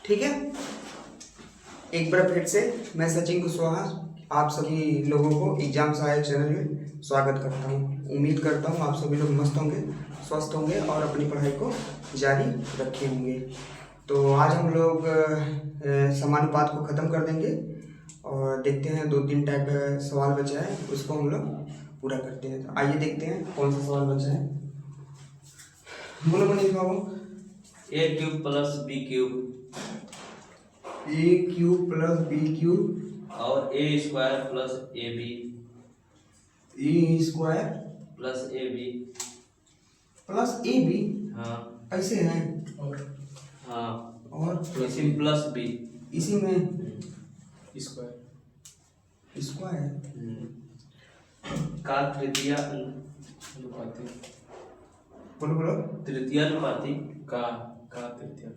ठीक है। एक बार फिर से मैं सचिन कुशवाहा आप सभी लोगों को एग्जाम सहायक चैनल में स्वागत करता हूँ। उम्मीद करता हूँ आप सभी लोग मस्त होंगे, स्वस्थ होंगे और अपनी पढ़ाई को जारी रखे होंगे। तो आज हम लोग समानुपात को ख़त्म कर देंगे और देखते हैं 2-3 टाइप का सवाल बचा है, उसको हम लोग पूरा करते हैं। तो आइए देखते हैं कौन सा सवाल बचा है। बोलो Manish babu. A cube plus B cube A cube plus B cube और A square plus A B plus A B. हाँ ऐसे हैं हाँ और इसी प्लस बी इसी में स्क्वायर स्क्वायर का तृतीय अनुपाती बोलो तृतीय अनुपाती का तृतीय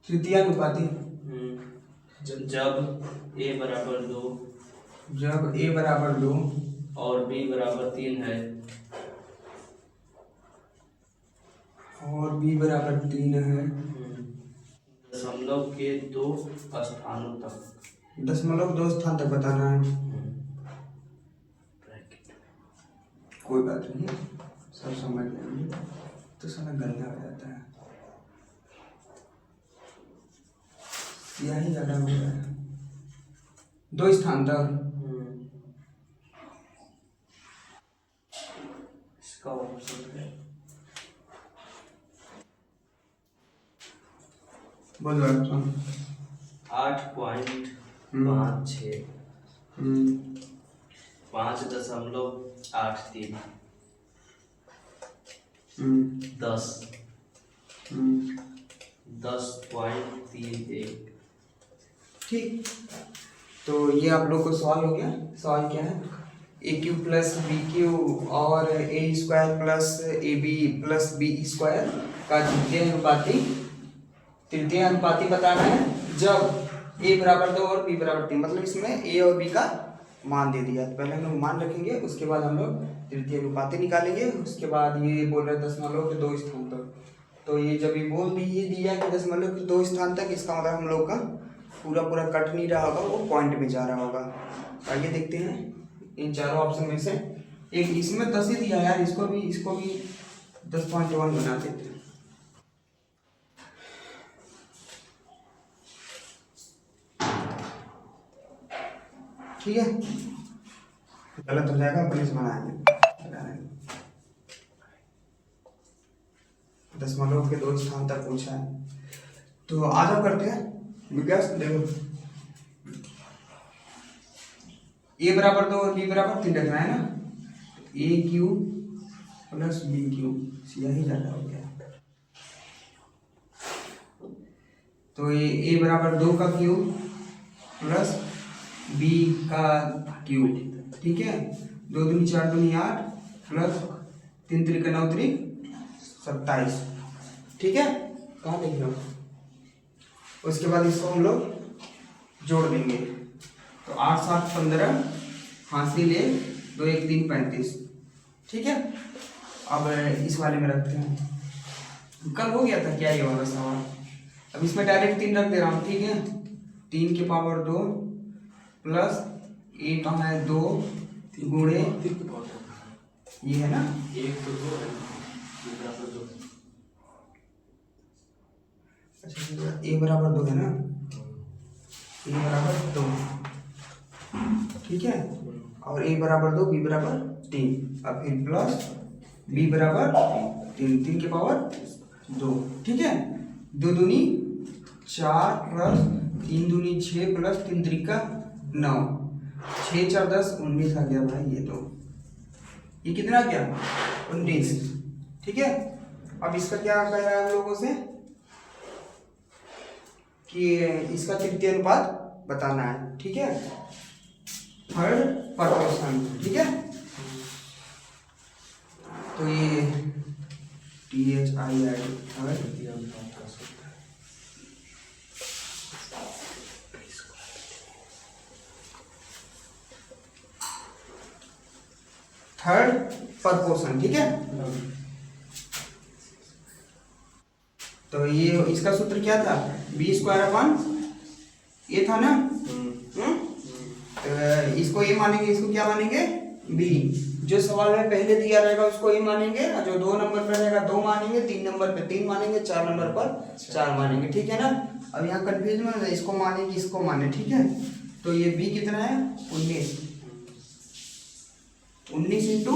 तृतीयानुपाती जब ए बराबर 2 जब a बराबर 2 और b बराबर 3 है और b बराबर 3 है दशमलव के 2 स्थानों तक दशमलव 2 स्थान तक बताना है। कोई बात नहीं, सब समझ लेंगे। तो साला गंदा हो जाता है, यही ज़्यादा हो रहा है। 2 स्थान तक इसका ऑप्शन है बोलो ऑप्शन 8.56 5.83 10 10.31। ठीक। तो ये आप लोग को सवाल हो गया। सवाल क्या है? A cube plus B cube और A square plus A B plus B square का तृतीय अनुपाती बताना है जब ए बराबर 2 और बी बराबर 3। मतलब इसमें ए और बी का मान दे दिया। तो पहले हम लोग मान रखेंगे, उसके बाद हम लोग तृतीय अनुपाती निकालेंगे। उसके बाद ये बोल रहे दशमलव के 2 स्थान तक। तो ये जब ये बोल दिया कि दशमलव के 2 स्थान तक, इसका मतलब हम लोग का पूरा कट नहीं रहा होगा, वो पॉइंट में जा रहा होगा। आइए देखते हैं इन चारों ऑप्शन में से एक। इसमें 10 ही दिया यार, इसको भी 10.1 बना देते हैं। ठीक है, गलत हो जाएगा, पुलिस बनाएंगे। दशमलव के 2 स्थान तक पूछा है। तो आ जाओ करते हैं विकास। देखो ए बराबर 2 और बी बराबर 3 रखना है ना। ए क्यू प्लस बी क्यू, यही ज़्यादा हो गया। तो ये ए बराबर 2 का क्यूब प्लस बी का क्यूब, ठीक है। 2 दूनी 4 दूनी 8 प्लस 3 त्रिक 9 त्रिक 27, ठीक है। कहाँ देख लो। उसके बाद इसको हम लोग जोड़ देंगे। तो 8 7 15 हासिल 1 2 1 3 35, ठीक है। अब इस वाले में रखते हैं। कल हो गया था क्या ये वाला सवाल। अब इसमें डायरेक्ट 3 रख दे रहा हूँ, ठीक है। 3 के पावर 2 प्लस ए कहाँ है 2 गुणे ये है ना 1 तो 2 है, बराबर 2। अच्छा, ए बराबर 2 है ना, ए बराबर 2, ठीक है। और ए बराबर 2 बी बराबर 3, अब फिर प्लस बी बराबर 3 3 के पावर 2, ठीक है। 2 दूनी 4 प्लस 3 दूनी 6 प्लस 3 त्रिका 9, 6 4 10 19 आ गया भाई। ये तो ये कितना आ गया 19, ठीक है। अब इसका क्या कह रहा है हम लोगों से कि इसका तृतीय अनुपात बताना है, ठीक है। थर्ड प्रपोर्शन, ठीक है। तो ये THII थर्ड अनुपात का सूत्र है। थर्ड प्रपोर्शन, ठीक है। तो ये इसका सूत्र क्या था, बी स्क्वायर अपन ये था ना। तो इसको ए मानेंगे, इसको क्या मानेंगे, बी। जो सवाल में पहले दिया रहेगा उसको ए मानेंगे, और जो 2 नंबर पर रहेगा 2 मानेंगे, 3 नंबर पे 3 मानेंगे, 4 नंबर पर 4 मानेंगे, ठीक है ना। अब यहाँ कंफ्यूज में है, इसको मानेंगे इसको माने, ठीक है। तो ये बी कितना है, 19 इंटू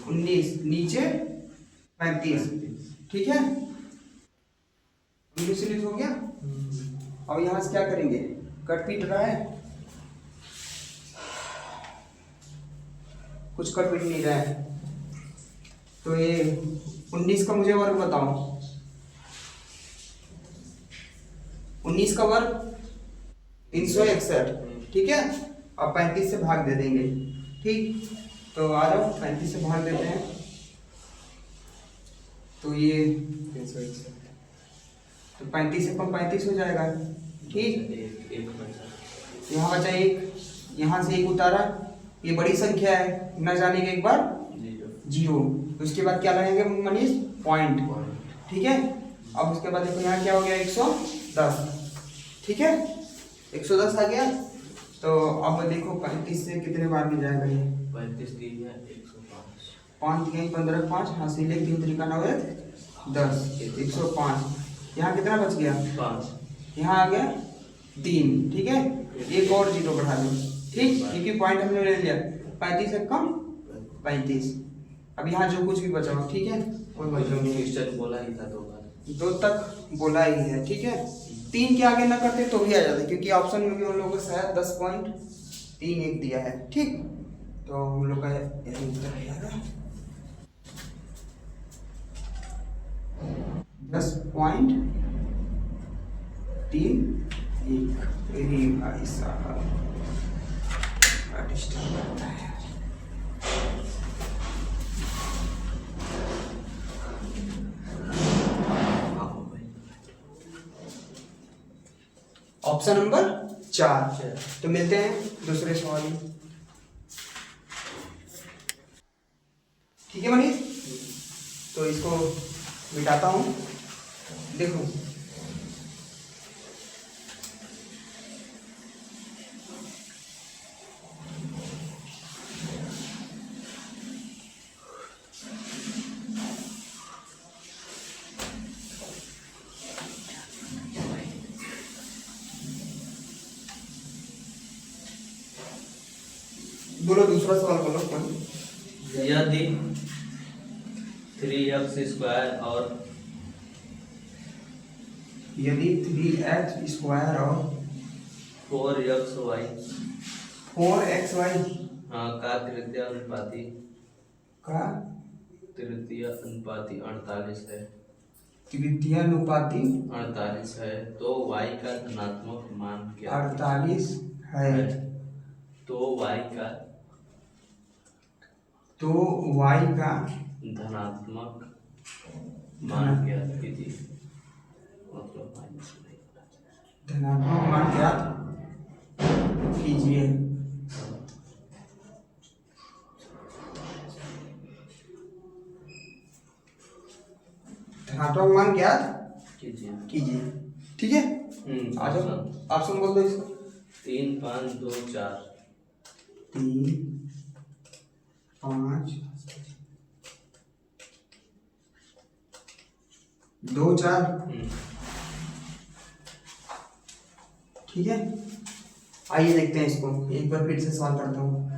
19 नीचे 35, ठीक है। 19 हो गया। अब यहाँ से क्या करेंगे, कट पीट रहा है, कुछ कट पीट नहीं रहा है। तो ये 19 का मुझे वर्ग बताओ, 19 का वर्ग 361, ठीक है। अब 35 से भाग दे देंगे, ठीक। तो आ जाओ 35 से भाग देते हैं, तो ये 361, तो 35 से कम 35 हो जाएगा, ठीक। यहाँ बचा 1, यहाँ से 1 उतारा, ये बड़ी संख्या है, न जाने के एक बार 0, उसके बाद क्या लगेंगे मनीष, पॉइंट, ठीक है। अब उसके बाद देखो यहाँ क्या हो गया, 110, ठीक है, 110 आ गया। तो अब देखो 35 से कितने बार में जाएगा ये, 35 3 है 105, 5 3 15 5, हाँ से लेख 3 तरीका 9 10, 105। यहाँ कितना बच गया, 5, यहाँ आ गया 3, ठीक है। एक और 0 बढ़ा दो, ठीक, क्योंकि पॉइंट हमने ले लिया, 35 से कम 35। अब यहाँ जो कुछ भी बचा हो, ठीक है, कोई मतलब नहीं, क्वेश्चन बोला ही था 2 बार, 2 तक बोला ही है, ठीक है। 3 के आगे ना करते तो भी आ जाता, क्योंकि ऑप्शन में भी उन लोगों को शायद 10.31 दिया है, ठीक। तो हम लोग का यही उत्तर रहेगा 10.31। यही भाई साहब डिस्टर्ब करता है। Option number 4। तो मिलते हैं दूसरे सवाल में, ठीक है मनीष। तो इसको मिटाता हूं, देखो बोलो दूसरा सवाल बोलो कौन। यदि 3x² और यदि 3x² और 4xy 4xy का तृतीय अनुपाती का 48 है, तृतीयानुपाती 48 है, तो y का धनात्मक मान क्या 48 है। तो y का धनात्मक मान ज्ञात कीजिए, मतलब माइनस नहीं होना चाहिए। धनात्मक मान ज्ञात कीजिए। धनात्मक मान ज्ञात कीजिए, ठीक है। आ जाओ ऑप्शन बोल दो इसको। 3 5 2 4 3 5 2 4, ठीक है। आइए देखते हैं इसको, एक बार फिर से सवाल करता हूँ।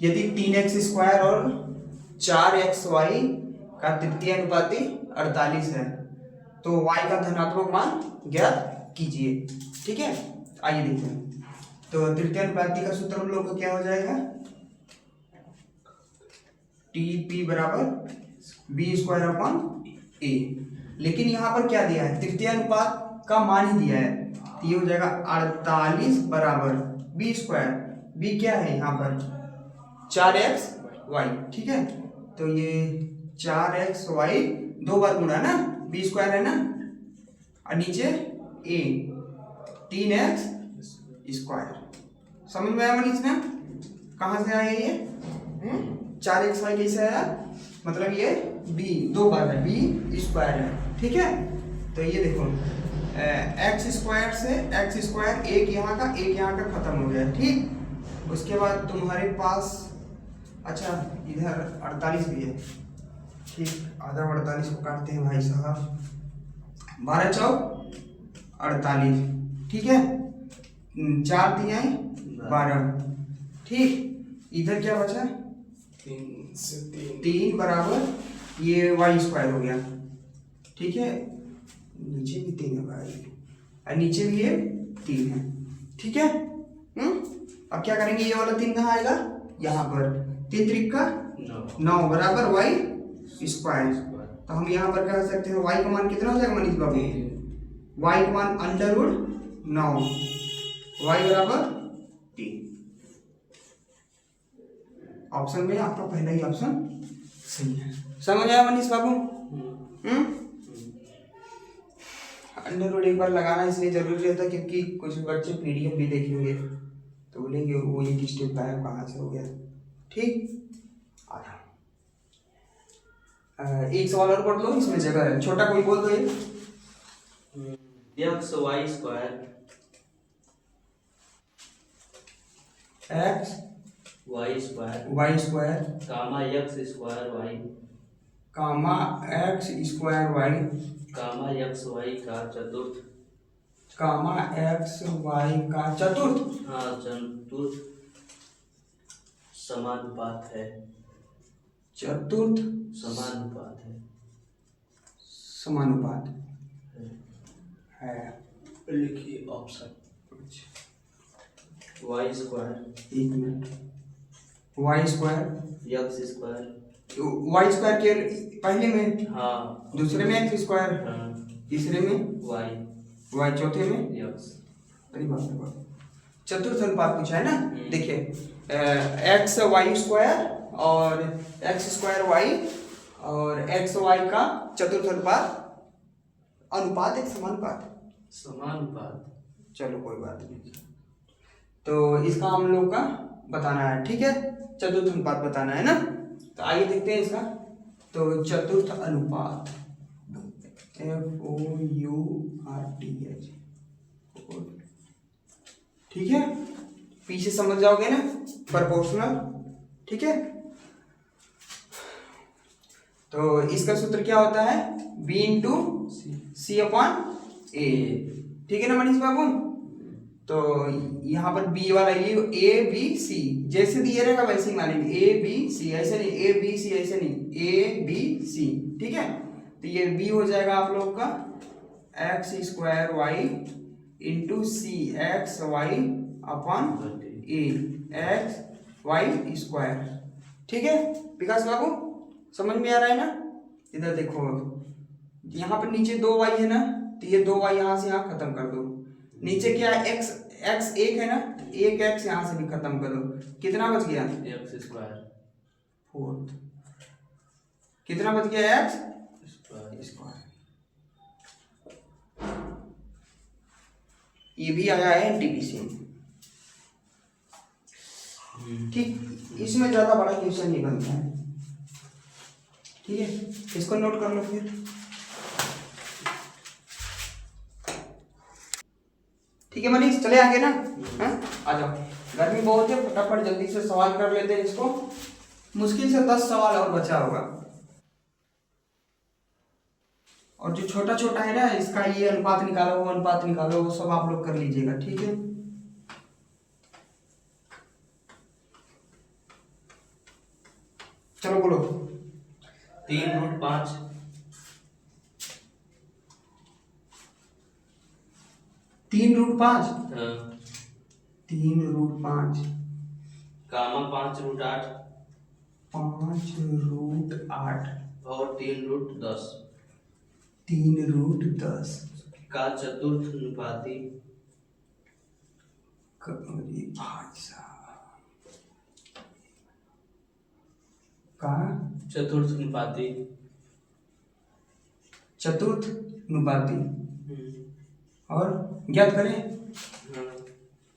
यदि 3x² और 4xy का तृतीय अनुपाती 48 है, तो y का धनात्मक मान ज्ञात कीजिए, ठीक है। आइए देखते हैं। तो तृतीय अनुपाती का सूत्र हम लोग को क्या हो जाएगा, TP बराबर b²/a। लेकिन यहाँ पर क्या दिया है, तृतीय अनुपात का मान ही दिया है, तो ये हो जाएगा 48 बराबर b²। b क्या है यहाँ पर 4xy, ठीक है। तो ये 4xy 2 बार गुणा ना, b² है ना, और नीचे a 3x²। समझ में आया मनीष ना, कहाँ से आया ये 4xy कैसे आया, मतलब ये b 2 बार है, b² है, ठीक है। तो ये देखो एक्स स्क्वायर से एक्स स्क्वायर एक यहाँ का खत्म हो गया, ठीक। उसके बाद तुम्हारे पास अच्छा इधर 48 भी है, ठीक। आधा 48 को काटते हैं भाई साहब, 12 चौक 48, ठीक है। 4 दिया 12, ठीक। इधर क्या बचा, 3 से 3 3 बराबर ये वाई स्क्वायर हो गया, ठीक है। नीचे भी 3 है भाई, और नीचे भी ये 3 है, ठीक है। अब क्या करेंगे, ये वाला 3 कहाँ आएगा, यहाँ पर। 3 त्रिक का 9 बराबर वाई स्क्वायर। तो हम यहाँ पर कह सकते हैं वाई का मान कितना हो जाएगा मनीष बाबू, वाई का मान √9, वाई बराबर 3। ऑप्शन में आपका पहला ही ऑप्शन सही है। समझ आया मनीष बाबू? अंडर एक बार लगाना इसलिए जरूरी रहता है क्योंकि कुछ बच्चे पीडीएफ भी देखेंगे तो बोलेंगे वो एक स्टेप गायब कहाँ से हो गया, ठीक। आधा एक सवाल और पढ़ लो, इसमें जगह है, छोटा कोई बोल दो। X y square x y square Y square comma x square y comma x square y comma x y का चतुर्थ कामा एक्स वाई का चतुर्थ हाँ चतुर्थ समानुपात है, चतुर्थ समानुपात है समानुपात है। लिखिए ऑप्शन। वाई स्क्वायर एक minute, Y square X square Y square के पहले में, हाँ दूसरे में एक्स स्क्वायर, हाँ तीसरे में वाई वाई, चौथे में एक्स। अरे बाप रे बाप, चतुर्थ अनुपात पूछा है ना। देखिए एक्स वाई स्क्वायर और एक्स स्क्वायर वाई और एक्स वाई का चतुर्थ अनुपात एक समानुपात, समानुपात। चलो कोई बात नहीं। तो इसका हम लोग का बताना है, ठीक है, चतुर्थ अनुपात बताना है ना। तो आइए देखते हैं इसका। तो चतुर्थ अनुपात FOURTH, ठीक है, पीछे समझ जाओगे ना, प्रोपोर्शनल, ठीक है। तो इसका सूत्र क्या होता है, B इंटू C/A, ठीक है ना मनीष बाबू। तो यहाँ पर B वाला ये ABC जैसे दिए रहेगा वैसे ही मानेंगे, ABC ऐसे नहीं, ABC ऐसे नहीं, ABC, ठीक है। तो ये B हो जाएगा आप लोग का एक्स स्क्वायर वाई इंटू सी एक्स वाई अपॉन ए एक्स वाई स्क्वायर, ठीक है विकास बाबू, समझ में आ रहा है ना। इधर देखो, यहाँ पर नीचे 2y है ना, तो ये 2y यहाँ से यहाँ खत्म कर दो। नीचे क्या है, x एक है ना, एक x यहाँ से भी खत्म कर दो। कितना बच गया, एक्स स्क्वायर 4, कितना बच गया, x स्क्वायर। ये भी आया है एनटीपीसी में, ठीक। इसमें ज्यादा बड़ा क्वेश्चन नहीं बनता है, ठीक है, इसको नोट कर लो फिर। ठीक है मनीष, चले आगे ना, आ जाओ, गर्मी बहुत है, फटाफट जल्दी से सवाल कर लेते हैं इसको। मुश्किल से 10 सवाल और बचा होगा, और जो छोटा छोटा है ना, इसका ये अनुपात निकालो, वो अनुपात निकालो, वो सब आप लोग कर लीजिएगा, ठीक है। चलो बोलो। 3√5 3√5 हाँ 3√5 कामा 5√8 5√8 और 3√10 3√10 का चतुर्थ अनुपाती अरे भाई साहब, का चतुर्थ अनुपाती चतुर्थ अनुपाती और ज्ञात करें। हाँ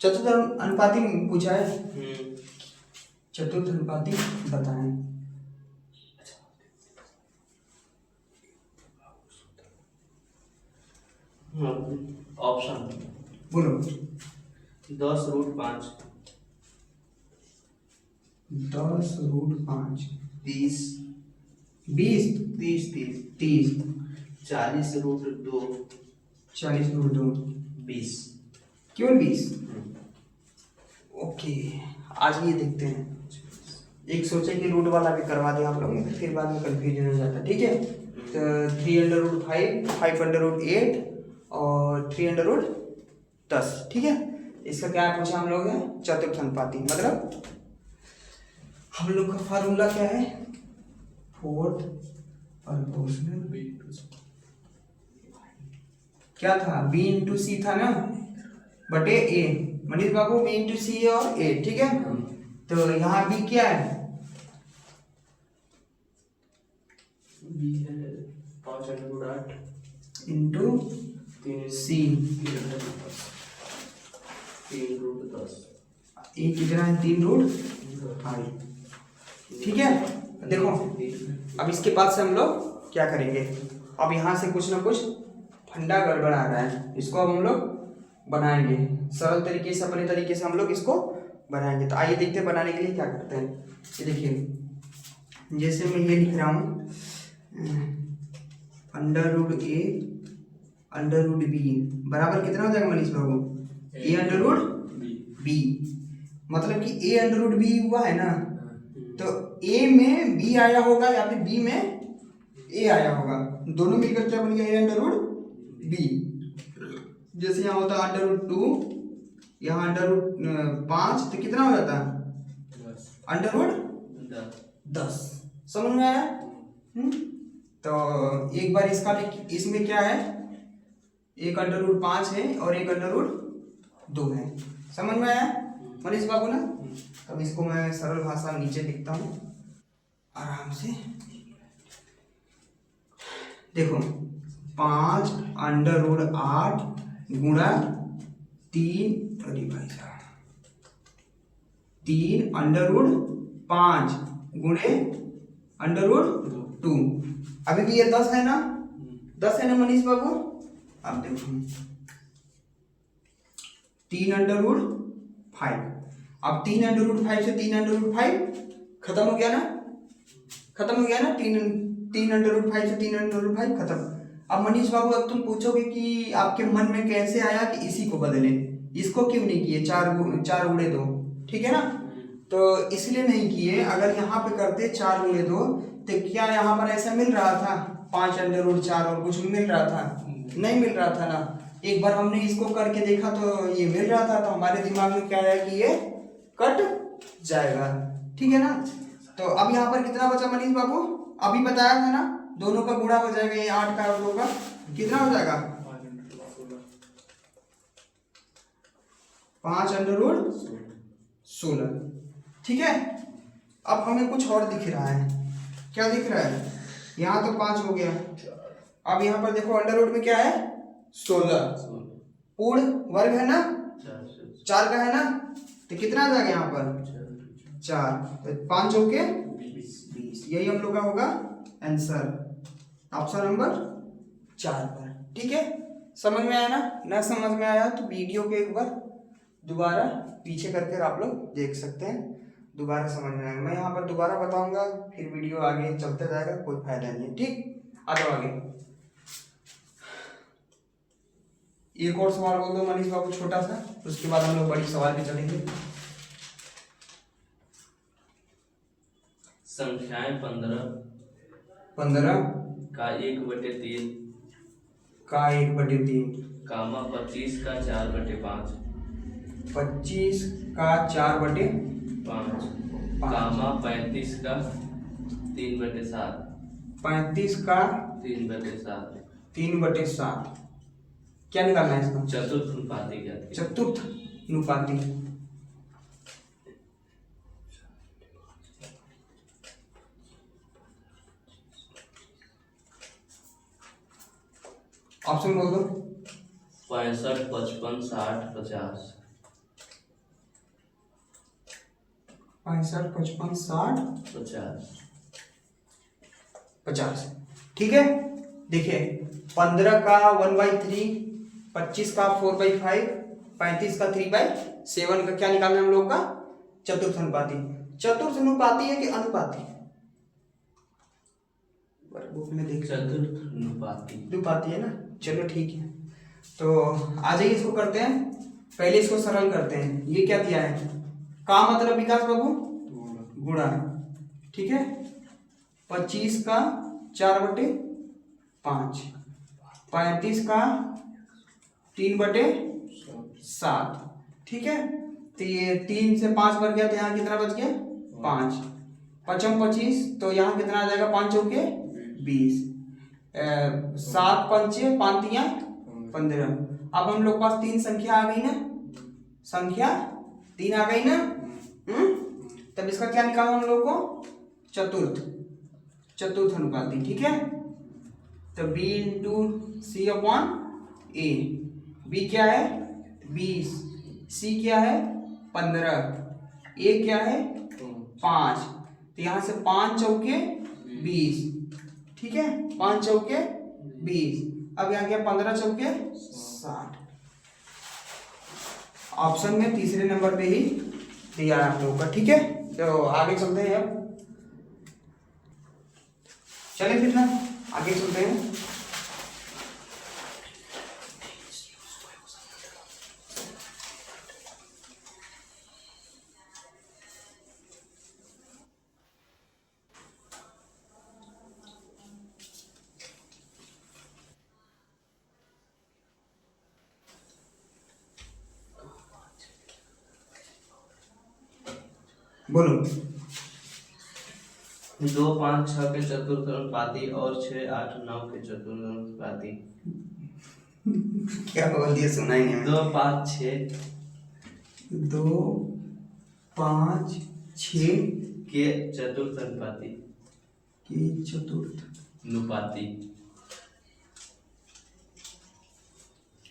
चतुर्थ अनुपाती पूछा है, हम्म चतुर्थ अनुपाती बताएं। ऑप्शन बोलो। 10√5 10√5 30 20 30 30 30 40√2 40√2 20। केवल 20। ओके, आज ये देखते हैं। एक सोचे कि रूट वाला भी करवा दें आप लोगों को, फिर बाद में कंफ्यूजन हो जाता है। ठीक है, तो 3√5 5√8 और 3√10। ठीक है, इसका क्या पूछा हम लोग है? चतुर्थ अनुपाती। मतलब हम लोग का फार्मूला क्या है? फोर्थ प्रोपोर्शनल क्या था? b इंटू सी था ना, बटे a। मनीष बाबू b इंटू सी और a। ठीक है, तो यहाँ b क्या है? बी है 5/8 इंटू सी। 3√10। a कितना है? 3√5। ठीक है, देखो अब इसके बाद से हम लोग क्या करेंगे? अब यहाँ से कुछ ना कुछ फंडा गड़बड़ आ रहा है, इसको अब हम लोग बनाएंगे सरल तरीके से, अपने तरीके से हम लोग इसको बनाएंगे। तो आइए देखते हैं बनाने के लिए क्या करते हैं। ये देखिए, जैसे मैं ये लिख रहा हूँ √a √b बराबर कितना हो जाएगा मनीष बाबू? a/b। मतलब कि a/b हुआ है ना, तो a में b आया होगा या फिर b में a आया होगा, दोनों मिलकर क्या बन गया? a/b। जैसे यहाँ होता है √2, यहाँ √5, तो कितना हो जाता है? √10। समझ में आया? तो एक बार इसका भी, इसमें क्या है? एक √5 है और एक √2 है। समझ में आया मनीष बाबू ना? अब इसको मैं सरल भाषा में नीचे लिखता हूँ आराम से। देखो 5√8 गुणा 3, अरे भाई साहब, 3√5 गुणे √2। अभी भी ये 10 है ना? 10 है ना मनीष बाबू? अब देखो 3/5। अब 3/5 से 3/5 खत्म हो गया ना? खत्म हो गया ना? 3/5 से 3/5 खत्म। अब मनीष बाबू, अब तुम पूछोगे कि आपके मन में कैसे आया कि इसी को बदलें, इसको क्यों नहीं किए? 4 गुणे 2। ठीक है ना? तो इसलिए नहीं किए। अगर यहाँ पे करते 4 गुणे 2, तो क्या यहाँ पर ऐसा मिल रहा था 5/4 और कुछ मिल रहा था? नहीं मिल रहा था ना। एक बार हमने इसको करके देखा तो ये मिल रहा था, तो हमारे दिमाग में क्या आया कि ये कट जाएगा। ठीक है ना? तो अब यहाँ पर कितना बचा मनीष बाबू? अभी बताया था ना, दोनों का गुणा हो जाएगा। ये 8 का और 2 का कितना हो जाएगा? 5/16। ठीक है, अब हमें कुछ और दिख रहा है। क्या दिख रहा है? यहाँ तो 5 हो गया। अब यहाँ पर देखो अंडर रूट में क्या है? 16 पूर्ण वर्ग है ना, 4 का है ना, तो कितना आ जाएगा यहाँ पर? 4। तो 5 हो के 20। यही हम लोग का होगा आंसर, ऑप्शन नंबर 4 पर। ठीक है, समझ में आया ना? न समझ में आया तो वीडियो को एक बार दोबारा पीछे करके आप लोग देख सकते हैं, दोबारा समझ में आएगा। मैं यहाँ पर दोबारा बताऊंगा, फिर वीडियो आगे चलते जाएगा, कोई फायदा नहीं है। ठीक, आ जाओ आगे। एक और सवाल बोल दो मनीष बाबू, छोटा सा, उसके बाद हम लोग बड़ी सवाल पे चलेंगे। संख्याएं 15 का 1/3 का 1/3, कामा 25 का 4/5 25 का 4/5, कामा 35 का 3/7 35 का 3/7 3/7। क्या निकालना है इसका? चतुर्थ अनुपाती क्या थी? चतुर्थ अनुपाती। ऑप्शन बोल दो। 65 55 60 50 65 55 60 50 50। ठीक है, देखिए 15 का 1/3 25 का 4/5, 35 का 3/7 का क्या निकालना है हम लोग का? चतुर्थ अनुपाती। चतुर्थ अनुपाती है कि अनुपाती? बुक में देख चतुर्थ अनुपाती। अनुपाती है ना, चलो ठीक है। तो आ जाइए इसको करते हैं, पहले इसको सरल करते हैं। ये क्या दिया है? का मतलब विकास बाबू गुणा, ठीक है। 25 का 4/5, 35 का 3/7, ठीक है। तो ये 3 से 5 बढ़ गया, तो यहाँ कितना बच गया? 5। 5 25, तो यहाँ कितना आ जाएगा? 5 चौके 20, 7 पंचे 5 तिया 15। अब हम लोग पास 3 संख्या आ गई ना, संख्या 3 आ गई ना। तब इसका क्या निकालना हम लोग को? चतुर्थ अनुपाती, ठीक है। तो b इंटू सी अपॉन ए। b क्या है? 20, c क्या है? 15, a क्या है? 5। तो यहाँ से 5 चौके 20, ठीक है। 5 चौके 20, अब यहाँ क्या? 15 चौके 60। ऑप्शन में तीसरे नंबर पे ही दिया है आप लोगों का, ठीक है। तो आगे चलते हैं, अब चले फिर ना आगे चलते हैं। बोलो। 2 5 6 के चतुर्थ अनुपाती और 6 8 9 के चतुर्थ अनुपाती। क्या बोल दिया? सुना ही नहीं। 2 5 6 2 5 6 के चतुर्थ अनुपाती। के चतुर्थ अनुपाती।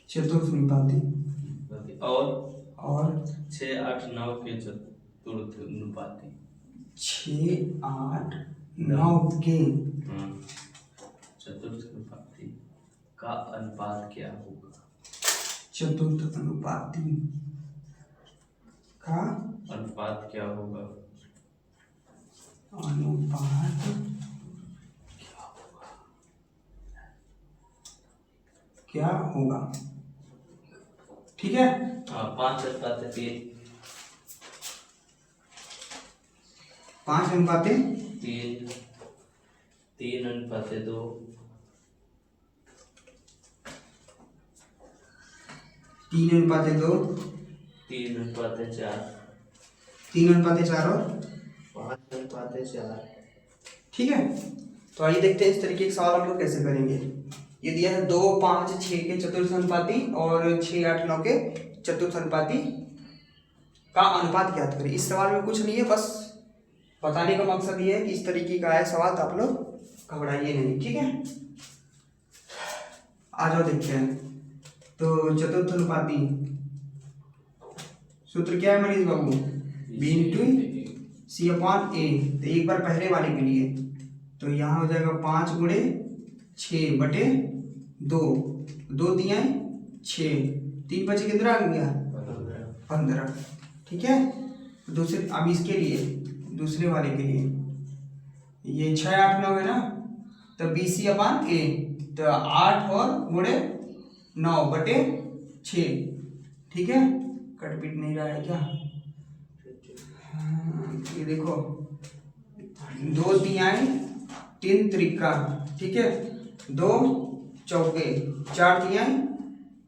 चतुर्थ अनुपाती और 6 8 9 के चतुर्थ अनुपाती। 6 8 9 के चतुर्थ अनुपाती का अनुपात क्या होगा? चतुर्थ अनुपाती का अनुपात क्या होगा? अनुपात क्या होगा? ठीक है। 5 अनुपात 3। 5 अनुपात 3 3 अनुपात 2 3 अनुपात 2 3 अनुपात 4 3 अनुपात 4 और 5 अनुपात 4। ठीक है। तो आइए देखते हैं इस तरीके के सवाल हम लोग कैसे करेंगे। ये दिया है 2 5 6 के चतुर्थ अनुपाती और 6 8 9 के चतुर्थ अनुपाती का अनुपात ज्ञात करें। इस सवाल में कुछ नहीं है, बस बताने का मकसद ये है कि इस तरीके का है सवाल, तो आप लोग घबराइए नहीं, ठीक है। आ जाओ देखते हैं। तो चतुर्थ अनुपाती सूत्र क्या है मनीष बाबू? b इंटू सी अपॉन ए। तो एक बार पहले वाले के लिए तो यहाँ हो जाएगा 5 गुणे 6 बटे 2, 2 दिया 6, 3 बचे कितना आ गया? 15, ठीक है। दूसरे अब इसके लिए दूसरे वाले के लिए ये 6 8 9 है ना, तो बी सी अपॉन ए। तो 8 और गुणे 9 बटे 6, ठीक है। कट पीट नहीं रहा है क्या? ये देखो 2 तिहाई 3 त्रिका, ठीक है। 2 चौके 4 तिहाई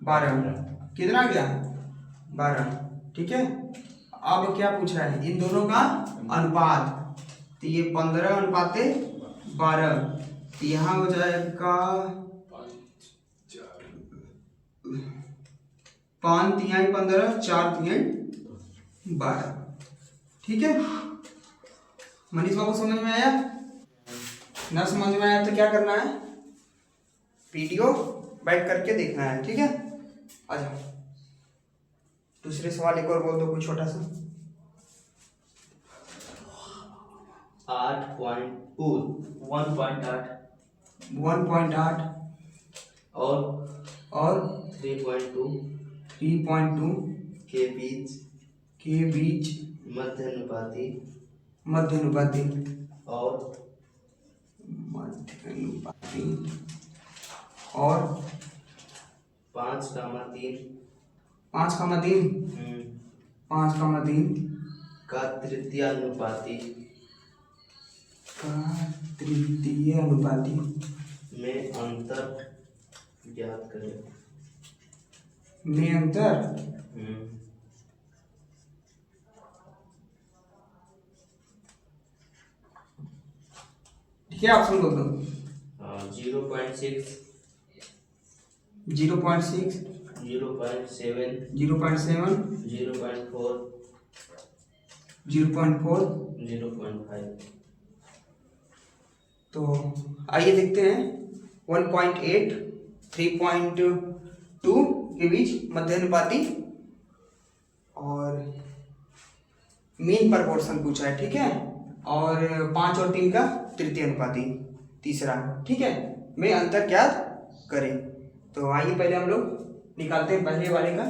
12, कितना गया? 12, ठीक है। अब क्या पूछा है? इन दोनों का अनुपात। तो ये 15 अनुपात 12, तो यहाँ हो जाएगा 5 तिहाई 15, 4 तिहाई 12, ठीक है। मनीष बाबू समझ में आया? ना समझ में आया तो क्या करना है? वीडियो बैठ करके देखना है, ठीक है। आ जाओ दूसरे सवाल एक और बोल दो, कोई छोटा सा। 1.8 1.8 और और 3.2 3.2 के बीच मध्यानुपाती और 5,3 का तृतीय अनुपाती में अंतर ज्ञात करें। ठीक है, ऑप्शन बोल दो। 0.6 0.6 0.7 0.7 0.4 0.4। 0.5। तो आइए देखते हैं 1.8 3.2 के बीच मध्यानुपाती और मीन प्रपोर्शन पूछा है। ठीक है, और 5 और 3 का तृतीय अनुपाती तीसरा। ठीक है, में अंतर ज्ञात करें। तो आइए पहले हम लोग निकालते हैं पहले वाले का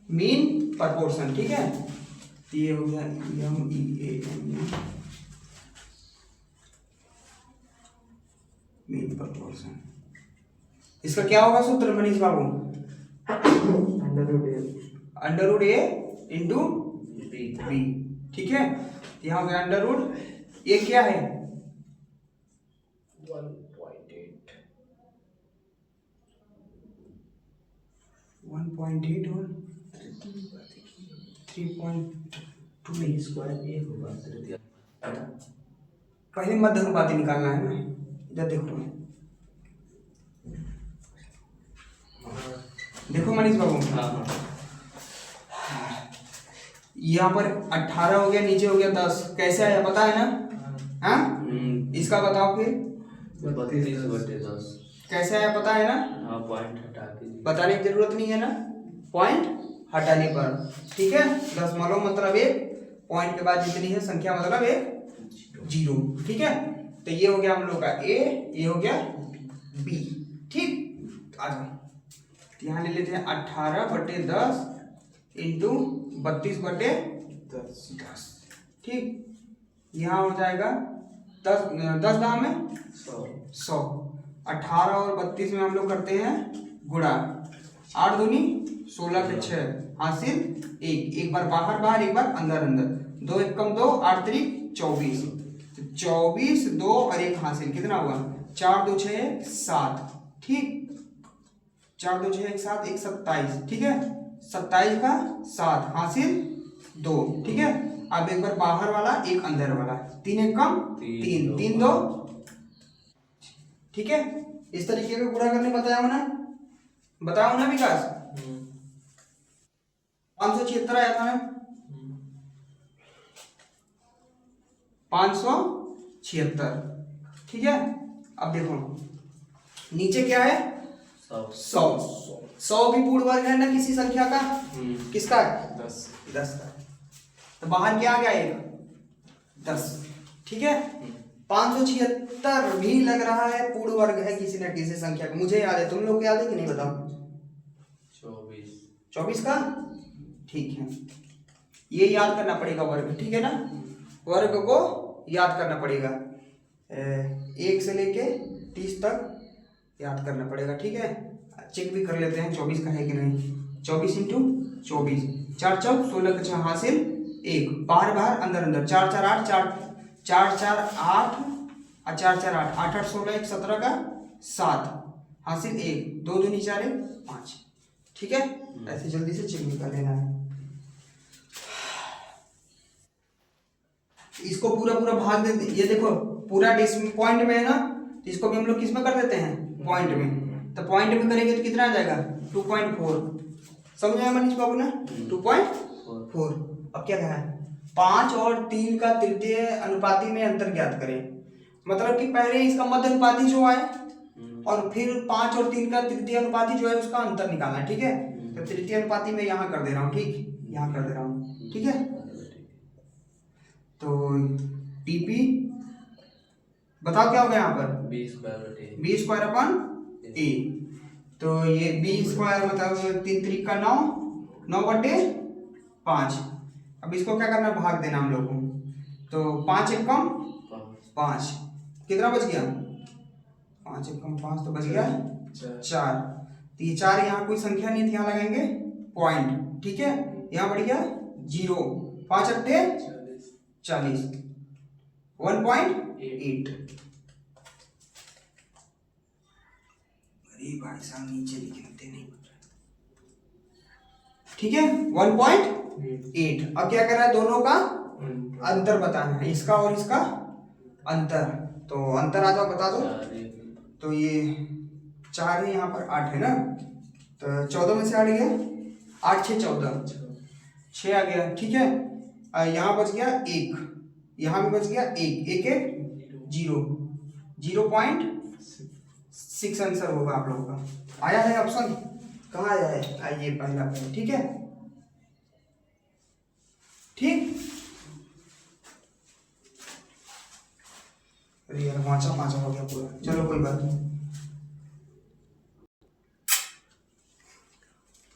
मीन प्रपोर्शन। ठीक है, ये हो गया MEAN मीन प्रपोर्शन। इसका क्या होगा सूत्र मनीष बाबू? अंडर ए इंटू बी। ठीक है, यहाँ हो गया अंडर रूट, ये क्या है 1.8 और 3.2। पहले मध्य अनुपाती निकालना है ना, इधर देखो देखो मनीष बाबू, यहाँ पर 18 हो गया, नीचे हो गया 10, कैसे आया पता है ना? हाँ, इसका बताओ फिर। 32/10 कैसे आया पता है ना? पॉइंट हटा के बताने की जरूरत नहीं है ना, पॉइंट हटाने पर। ठीक है, दशमलव मतलब एक, पॉइंट के बाद जितनी है संख्या मतलब एक 0। ठीक है, तो ये हो गया हम लोग का ए, ये हो गया बी। ठीक, आ जाओ यहाँ ले लेते हैं 18/10 इंटू 32/10। ठीक, यहाँ हो जाएगा 10 दाम में 100। 18 और 32 में हम लोग करते हैं गुणा, 8 दूनी 16 के 6 हासिल 1 बार बाहर बाहर, एक बार अंदर अंदर, 2 1 कम 2, 8 3 24। तो 24 2 और 1 हासिल कितना हुआ? 4 2 6 7। ठीक, 4 2 6 1 7 1 27। ठीक है, 27 का 7 हासिल 2। ठीक है, अब एक बार बाहर वाला एक अंदर वाला, 3 1 कम 3 3 2। ठीक है, इस तरीके का गुणा करने बताया ना विकास। 576 आया था ना, 576। ठीक है, अब देखो नीचे क्या है 100 भी पूर्ण वर्ग है ना किसी संख्या का। किसका? 10 का। तो बाहर क्या आ गया? 10। ठीक है, 576 भी लग रहा है पूर्ण वर्ग है किसी न किसी संख्या का। मुझे याद है, तुम लोग को याद है कि नहीं बताओ? 24 का। ठीक है, ये याद करना पड़ेगा वर्ग। ठीक है ना, वर्ग को याद करना पड़ेगा, 1 से लेके 30 तक याद करना पड़ेगा। ठीक है, चेक भी कर लेते हैं 24 का है कि नहीं। 24 इंटू 24, 4 4 16 का 6 हासिल 1, बाहर बाहर अंदर अंदर, 4 4 8 4 4 4 8 और 4 4 8 8 8 16 1 17 का 7 हासिल 1, 2 2 4 1 5। ठीक है, ऐसे जल्दी से चेक भी कर लेना है। इसको पूरा पूरा भाग दे, ये देखो पूरा पॉइंट में है ना, तो इसको भी हम लोग किस में कर देते हैं? पॉइंट में। तो पॉइंट में करेंगे तो कितना आ जाएगा? 2.4। समझ आया मनीष बाबू ना? 2.4। अब क्या कहा है? 5 और 3 का तृतीय अनुपाती में अंतर ज्ञात करें। मतलब कि पहले इसका मध्य अनुपाती जो आए और फिर 5 और 3 का तृतीय अनुपाती जो है उसका अंतर निकालना है। ठीक है, तो तृतीय अनुपाती में यहाँ कर दे रहा हूँ। ठीक, यहाँ कर दे रहा हूँ। ठीक है, तो टीपी बताओ क्या होगा यहाँ पर? B² B² upon A। तो ये बी स्क्वायर मतलब 3 3 का 9, 9/5। अब इसको क्या करना है, भाग देना हम लोग को। तो 5 1 कम 5, कितना बच गया, 5 1 कम 5 तो बच गया 4। तो ये 4 यहाँ कोई संख्या नहीं थी, यहाँ लगाएंगे पॉइंट, ठीक है। यहाँ बढ़ गया 0, 5 अट्ठे 40, 1.8। अरे भाई साहब नीचे लिखते नहीं, ठीक है 1.8। अब क्या करना है, दोनों का अंतर बताना है, इसका और इसका अंतर। तो अंतर आ जाओ, बता दो। तो ये 4 है, यहाँ पर 8 है ना, तो 14 में से 8 गया, 8 6 14, 6 आ गया, ठीक है। यहाँ बच गया 1, यहाँ भी बच गया 1 1 1 0, 0.6 आंसर होगा आप लोगों का। आया है ऑप्शन, कहाँ आया है, आइए पहला पहले, ठीक है ठीक। अरे यार पाँचा हो गया पूरा, चलो कोई बात नहीं,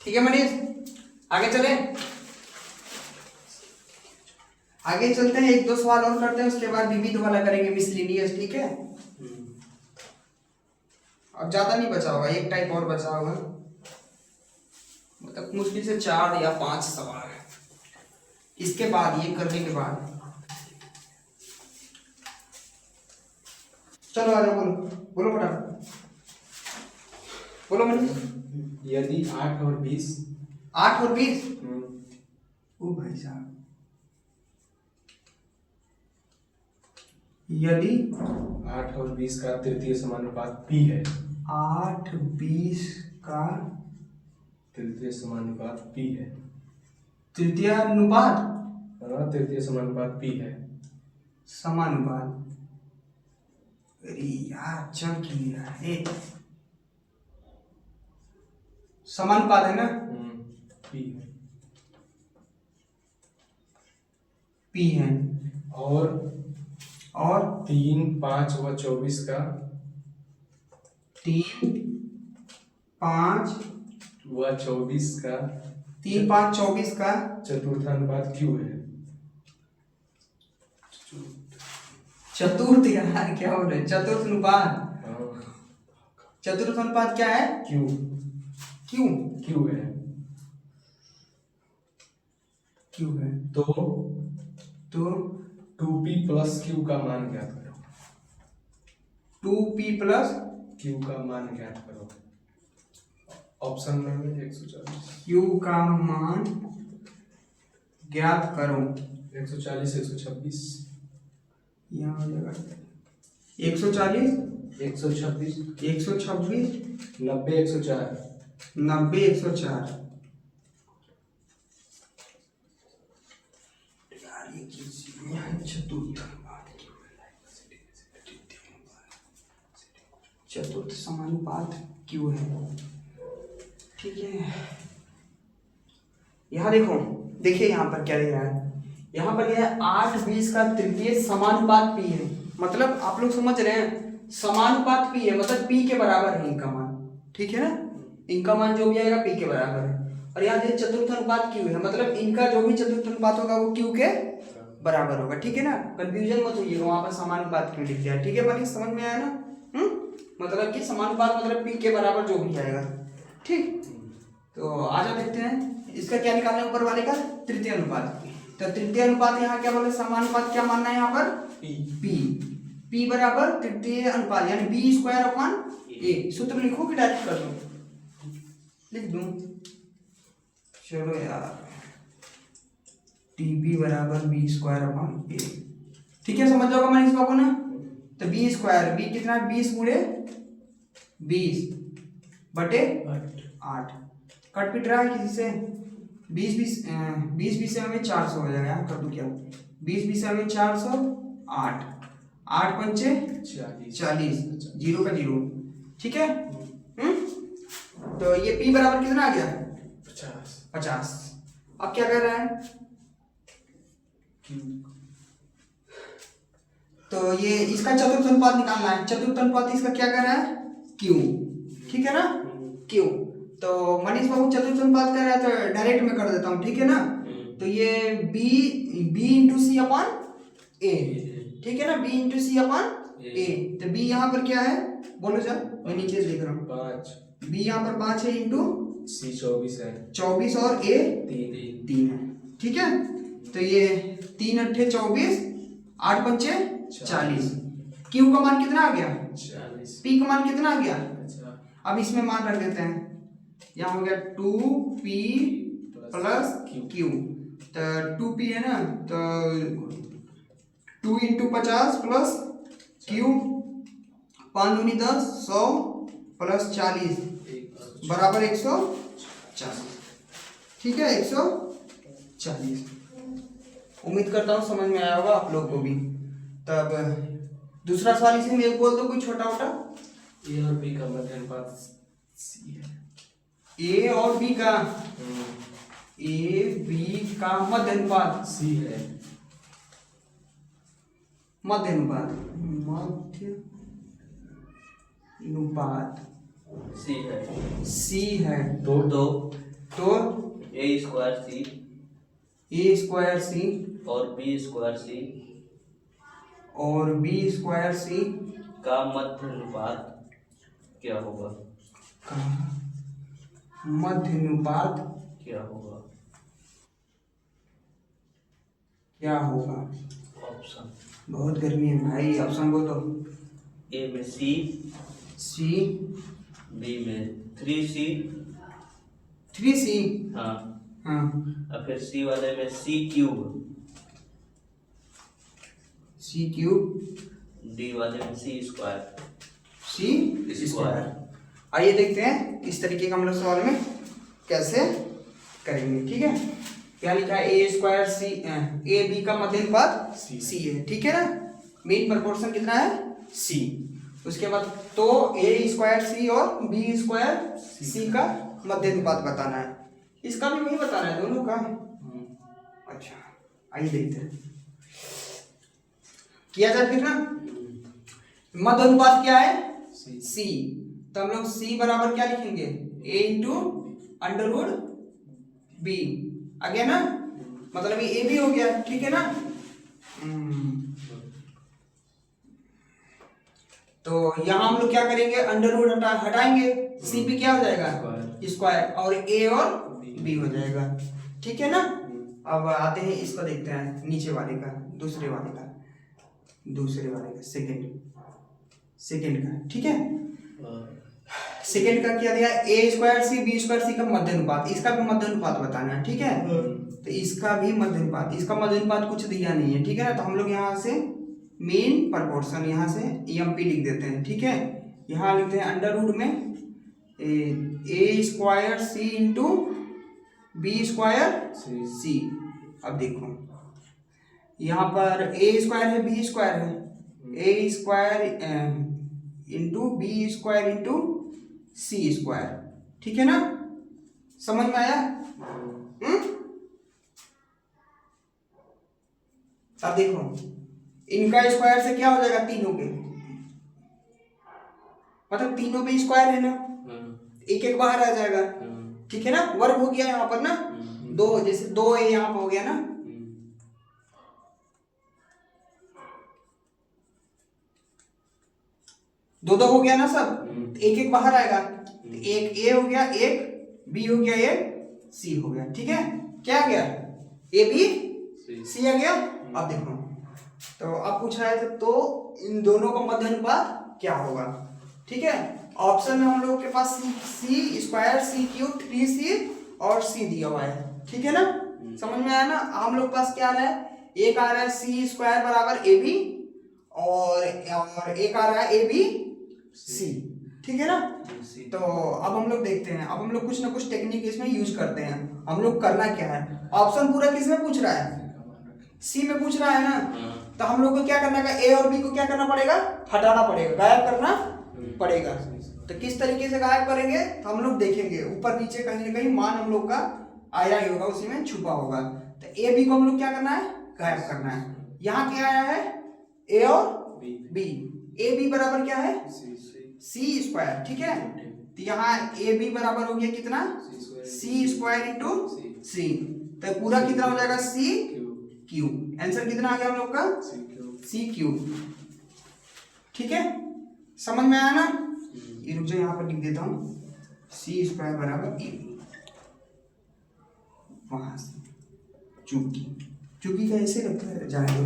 ठीक है मनीष, आगे चले। आगे चलते हैं, 1 2 सवाल और करते हैं, उसके बाद विविध वाला करेंगे, मिसलिनियस, ठीक है। अब ज्यादा नहीं बचा होगा, एक टाइप और बचा होगा, मतलब मुश्किल से 4 या 5 सवाल है इसके बाद, ये करने के बाद। चलो आ जाओ, बोलो बोलो फटाफट, बोलो मनीष। यदि 8 और 20 8 और 20, ओ भाई साहब, यदि 8 और 20 का तृतीय समानुपात p है, 8 20 का तृतीय समानुपात p है, तृतीय अनुपात, तृतीय समानुपात p है, समानुपात, अरे यार चल क्यों रहा है, समानुपात है ना, p है, p है, और 3 5 व 24 का 3 5 व 24 का 3 5 24 का चतुर्थानुपात q है। चतुर्थ, यार क्या हो रहा है, चतुर्थ अनुपात, चतुर्थ अनुपात क्या है, q क्यों q है। क्यों है, तो 2p प्लस q का मान ज्ञात करो, 2p प्लस q का मान ज्ञात करो। ऑप्शन में 140 q का मान ज्ञात करो, 140 126 यहाँ हो जाएगा 140 126 126 90 104 90 104। यार ये चतुर्थ अनुपात, चतुर्थ समानुपात क्यों है, ठीक है। यहाँ देखो, देखिए यहाँ पर क्या दे रहा है, यहाँ पर यह 8 20 का तृतीय समानुपात p है, मतलब आप लोग समझ रहे हैं, समानुपात p है मतलब p के बराबर है इनका मान, ठीक है ना, इनका मान जो भी आएगा p के बराबर है। और यहाँ देखिए चतुर्थ अनुपात q है, मतलब इनका जो भी चतुर्थ अनुपात होगा वो q के बराबर होगा, ठीक है ना, कंफ्यूजन मत होइएगा, वहां पर समानुपात क्यों लिख दिया, ठीक है बनी, समझ में आया ना, मतलब कि समानुपात मतलब p के बराबर जो भी आएगा, ठीक। तो आजा देखते हैं इसका क्या निकालना है, ऊपर वाले का तृतीय अनुपात। तो तृतीय अनुपात यहाँ क्या बोले, समानुपात क्या मानना है यहाँ पर, p बराबर तृतीय अनुपात यानी b स्क्वायर अपॉन a। सूत्र लिखो कि डायरेक्ट कर दो, लिख दूं, चलो यार, TP बराबर b स्क्वायर अपॉन a, ठीक है, समझ जाओगे मैंने इस बात को ना। तो b स्क्वायर, b कितना है, 20 गुणे 20 बटे 8, कट पिट रहा है किसी से, 20 से हमें 400 हो जाएगा, कर दूं क्या, 20 से हमें 400, 8 8 पंचे 40, 0 का 0, ठीक है। तो ये p बराबर कितना आ गया, 50। अब क्या कर रहा है, तो ये इसका चतुर्थ अनुपात निकालना है, चतुर्थ अनुपात इसका क्या कर रहा है, q, ठीक है ना, क्यू। तो मनीष बाबू चतुर्थ अनुपात कर रहा है तो डायरेक्ट में कर देता हूँ, ठीक है ना। तो ये बी इंटू सी अपॉन ए, ठीक है ना, बी इंटू सी अपॉन ए। तो बी यहाँ पर क्या है बोलो सर, मैं नीचे देख रहा हूँ। 5 बी यहाँ पर 5 है इंटू सी 24 है, 24 और ए 3 है, ठीक है। तो ये 3 अट्ठे 24, 8 पंचे 40। क्यू का मान कितना आ गया 40। पी का मान कितना आ गया। अच्छा अब इसमें मान रख देते हैं, यहाँ हो गया 2p प्लस क्यू। तो 2p है ना, तो 2 इंटू 50 प्लस क्यू, 5 दूनी 10, 100 प्लस 40 बराबर 140, ठीक है 140। उम्मीद करता हूँ समझ में आया होगा आप लोग को भी। तब दूसरा सवाल इसी में बोल दो कोई छोटा मोटा। ए और बी का मध्य अनुपात सी है। ए और बी का ए बी का मध्य अनुपात सी है। मध्य अनुपात सी है। सी है। तो तो ए स्क्वायर सी ए स्क्वायर सी और बी स्क्वायर सी और बी स्क्वायर सी का मध्य अनुपात क्या होगा। का मध्य अनुपात क्या होगा। क्या होगा। ऑप्शन बहुत गर्मी है भाई, ऑप्शन बोलो। ए में सी, सी, बी में 3c, 3c, हाँ, हाँ, और फिर सी वाले में सी क्यूब, सी क्यूब, डी वाले में सी स्क्वायर। सी स्क्वायर। आइए देखते हैं इस तरीके का हम लोग सवाल में कैसे करेंगे, ठीक है। क्या लिखा है, a square C, A B का मध्य अनुपात सी है, ठीक है ना। मीन प्रोपोर्शन कितना है सी। उसके बाद तो ए स्क्वायर सी और बी स्क्वायर सी का मध्य अनुपात बताना है। इसका भी वही बताना है दोनों का। अच्छा आइए देखते हैं, किया जाए फिर ना। मध्य अनुपात क्या है सी। तो हम लोग सी बराबर क्या लिखेंगे, ए इंटू अंडर रूट बी आ गया ना, मतलब ये भी हो गया, ठीक है ना। तो यहाँ हम लोग क्या करेंगे, अंडर रूट हटाएंगे, सी पे क्या हो जाएगा स्क्वायर और ए और बी हो जाएगा, ठीक है ना। अब आते हैं इसको देखते हैं, नीचे वाले का, दूसरे वाले का सेकंड का, ठीक है। सेकंड का क्या दिया, ए स्क्वायर सी बी स्क्वायर सी का मध्य अनुपात, इसका भी मध्य अनुपात बताना है, ठीक है। तो इसका भी मध्य अनुपात, इसका मध्य अनुपात कुछ दिया नहीं है, ठीक है ना। तो हम लोग यहाँ से मीन प्रोपोर्शन यहाँ से EMP लिख देते हैं, ठीक है। यहाँ लिखते हैं अंडर रूट में a square c into b square c. अब देखो यहाँ पर ए स्क्वायर है बी स्क्वायर है, a square into b square into c square, ठीक है ना। समझ में आया। अब देखो इनका स्क्वायर से क्या हो जाएगा, तीनों के, मतलब तीनों पे स्क्वायर है ना, एक एक बाहर आ जाएगा, ठीक है ना। वर्ग हो गया यहाँ पर ना, दो, जैसे 2a यहाँ पर हो गया ना, दो हो गया ना सब, एक एक बाहर आएगा, एक ए हो गया, एक बी हो गया, एक सी हो गया, ठीक है। क्या आ गया, ए बी सी आ गया। अब देखो तो अब पूछ रहा है तो इन दोनों का मध्य अनुपात क्या होगा, ठीक है। ऑप्शन में हम लोग के पास सी स्क्वायर सी क्यूब 3c और सी दिया हुआ है, ठीक है ना। समझ में आया ना। हम लोग के पास क्या आ रहा है, एक आ रहा है सी स्क्वायर बराबर ए बी और एक आ रहा है ए बी सी, ठीक है ना। तो अब हम लोग देखते हैं, अब हम लोग कुछ ना कुछ टेक्निक इसमें यूज करते हैं। हम लोग करना क्या है, ऑप्शन पूरा किस में पूछ रहा है, सी में पूछ रहा है ना। तो हम लोग को क्या करना है, ए और बी को क्या करना पड़ेगा, हटाना पड़ेगा, गायब करना पड़ेगा। तो किस तरीके से गायब करेंगे तो हम लोग देखेंगे, ऊपर नीचे कहीं ना कहीं मान हम लोग का आया ही होगा, उसी में छुपा होगा। तो ए बी को हम लोग क्या करना है, गायब करना है। यहाँ क्या आया है, ए और बी, ए बी बराबर क्या है सी स्क्वायर, ठीक है। तो यहाँ ए बी बराबर हो गया कितना, सी स्क्वायर इंटू सी, तो पूरा कितना हो जाएगा सी क्यू। आंसर कितना आ गया हम लोग का, सी क्यू। ठीक है, समझ में आया ना। ये रुक जाओ, यहाँ पर लिख देता हूँ सी स्क्वायर बराबर ए बी, वहां से चूकी, चूकी का ऐसे लगता है, जाने दो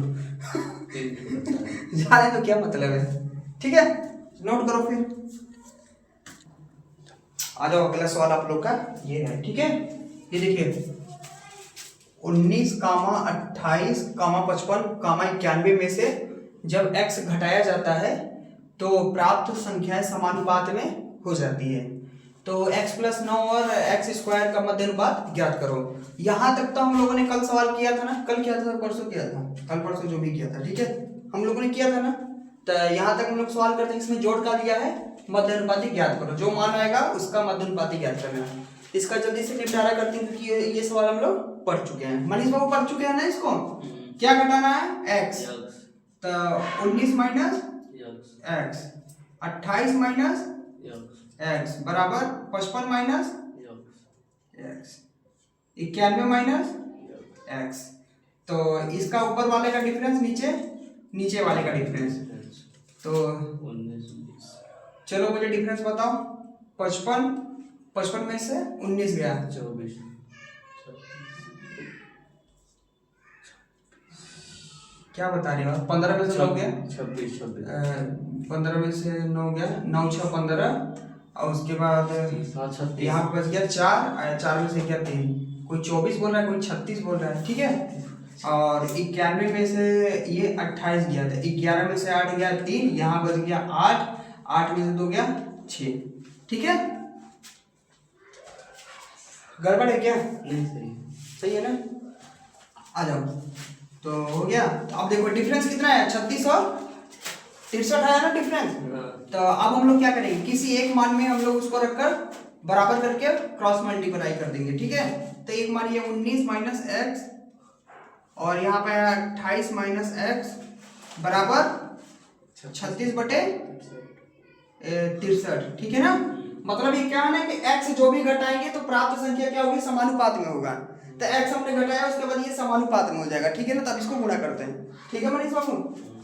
जाने दो, क्या मतलब है। ठीक है, नोट करो फिर। आ जाओ, अगला सवाल आप लोग का ये है। ठीक है, ये देखिए 19, 28, 55, 91 में से जब x घटाया जाता है तो प्राप्त संख्याएं समानुपात में हो जाती है। तो x + 9 और x स्क्वायर का मध्य अनुपात ज्ञात करो। यहाँ तक तो हम लोगों ने कल सवाल किया था ना, कल किया था, परसों किया था, कल परसों जो भी किया था। ठीक है, हम लोगों ने किया था ना। तो यहाँ तक हम लोग सवाल करते हैं, इसमें जोड़ का दिया है मध्य अनुपाती ज्ञात करो, जो मान आएगा उसका मध्य अनुपाती ज्ञात करना। इसका जल्दी से निपटारा करते हैं क्योंकि ये सवाल हम लोग पढ़ चुके हैं। मनीष बाबू पढ़ चुके हैं ना इसको। क्या घटाना है, x, तो 19 माइनस x, 28 माइनस x बराबर 55 माइनस x, 91 माइनस x। तो इसका ऊपर वाले का डिफरेंस नीचे वाले का डिफरेंस, तो 19। चलो मुझे डिफरेंस बताओ। 55 में से 19 गया 24। क्या बता रहे हो आप, 15 में से 9 गया 26। 15 में से 9 गया, 9 6 15, और उसके बाद यहाँ पे बच गया 4 में से गया 3, कोई 24 बोल रहा है, कोई 36 बोल रहा है। ठीक है, और 91 में से ये 28 गया था, 11 में से 8 गया 3, यहाँ बच गया 8 में से 2 गया 6। ठीक है, गड़बड़ है क्या, नहीं सही है ना। आ जाओ, तो हो गया। तो अब देखो डिफरेंस कितना है, 36 और 63 आया ना डिफरेंस। तो अब हम लोग क्या करेंगे, किसी एक मान में हम लोग उसको रखकर बराबर करके क्रॉस मल्टीप्लाई कर देंगे। ठीक है, तो एक मान ये 19 माइनस एक्स और यहाँ पे 28 माइनस एक्स बराबर 36 बटे 63। ठीक है ना, मतलब ये क्या है कि x जो भी घटाएंगे तो प्राप्त संख्या क्या होगी, समानुपात में होगा। तो x हमने घटाया, उसके बाद ये समानुपात में हो जाएगा। ठीक है ना, तब इसको गुणा करते हैं। ठीक है मनीष बाबू,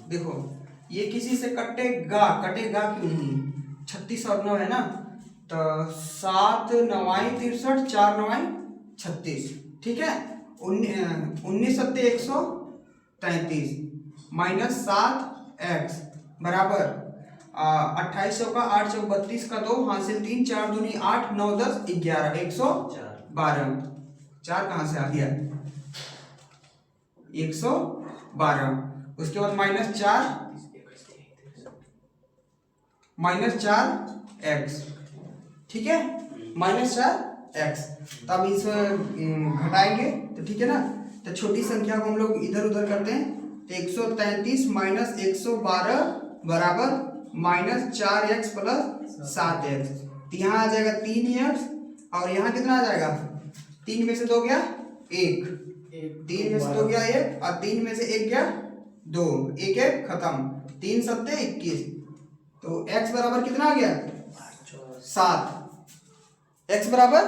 देखो ये किसी से कटेगा क्यों नहीं, 36 और 9 है ना, तो 7 9 63, 4 9 36। ठीक है, 19 7 133 माइनस 7x बराबर 28 चौका 8 चौक 32 का 2 हासिल 3, 4 दूनी 8, 9 10 11, 112। 4 कहाँ से आ गया, 112। उसके बाद -4x। ठीक है, -4x। तब इस घटाएंगे तो ठीक है ना, तो छोटी संख्या को हम लोग इधर उधर करते हैं। तो 133 माइनस 112 बराबर -4x प्लस 7x। तो यहाँ आ जाएगा 3x, और यहाँ कितना आ जाएगा, 3 में से 2 गया 1, 3 में से 2 गया 1, और 3 में से 1 गया 2, 1 1 खत्म, 3 7 21। तो x बराबर कितना आ गया, 7। x बराबर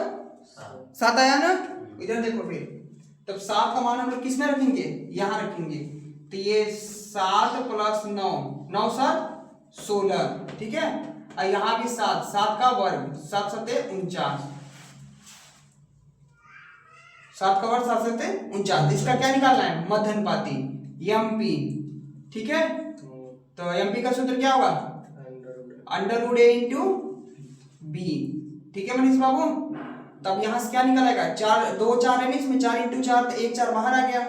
7 आया ना। इधर देखो फिर, तब 7 का मान हम लोग किस में रखेंगे, यहाँ रखेंगे। तो ये 7 प्लस 9, 9 7 16। ठीक है, और यहाँ भी 7 का वर्ग, 7 7 49, 7 का वर्ग 7 7 49। इसका क्या निकालना है, मध्य अनुपाती MP। ठीक है, तो MP का सूत्र क्या होगा, √a इंटू b। ठीक है मनीष बाबू, तब यहाँ से क्या निकलेगा, 4 2 4 है ना इसमें, 4 इंटू 4 तो 1 4 बाहर आ गया,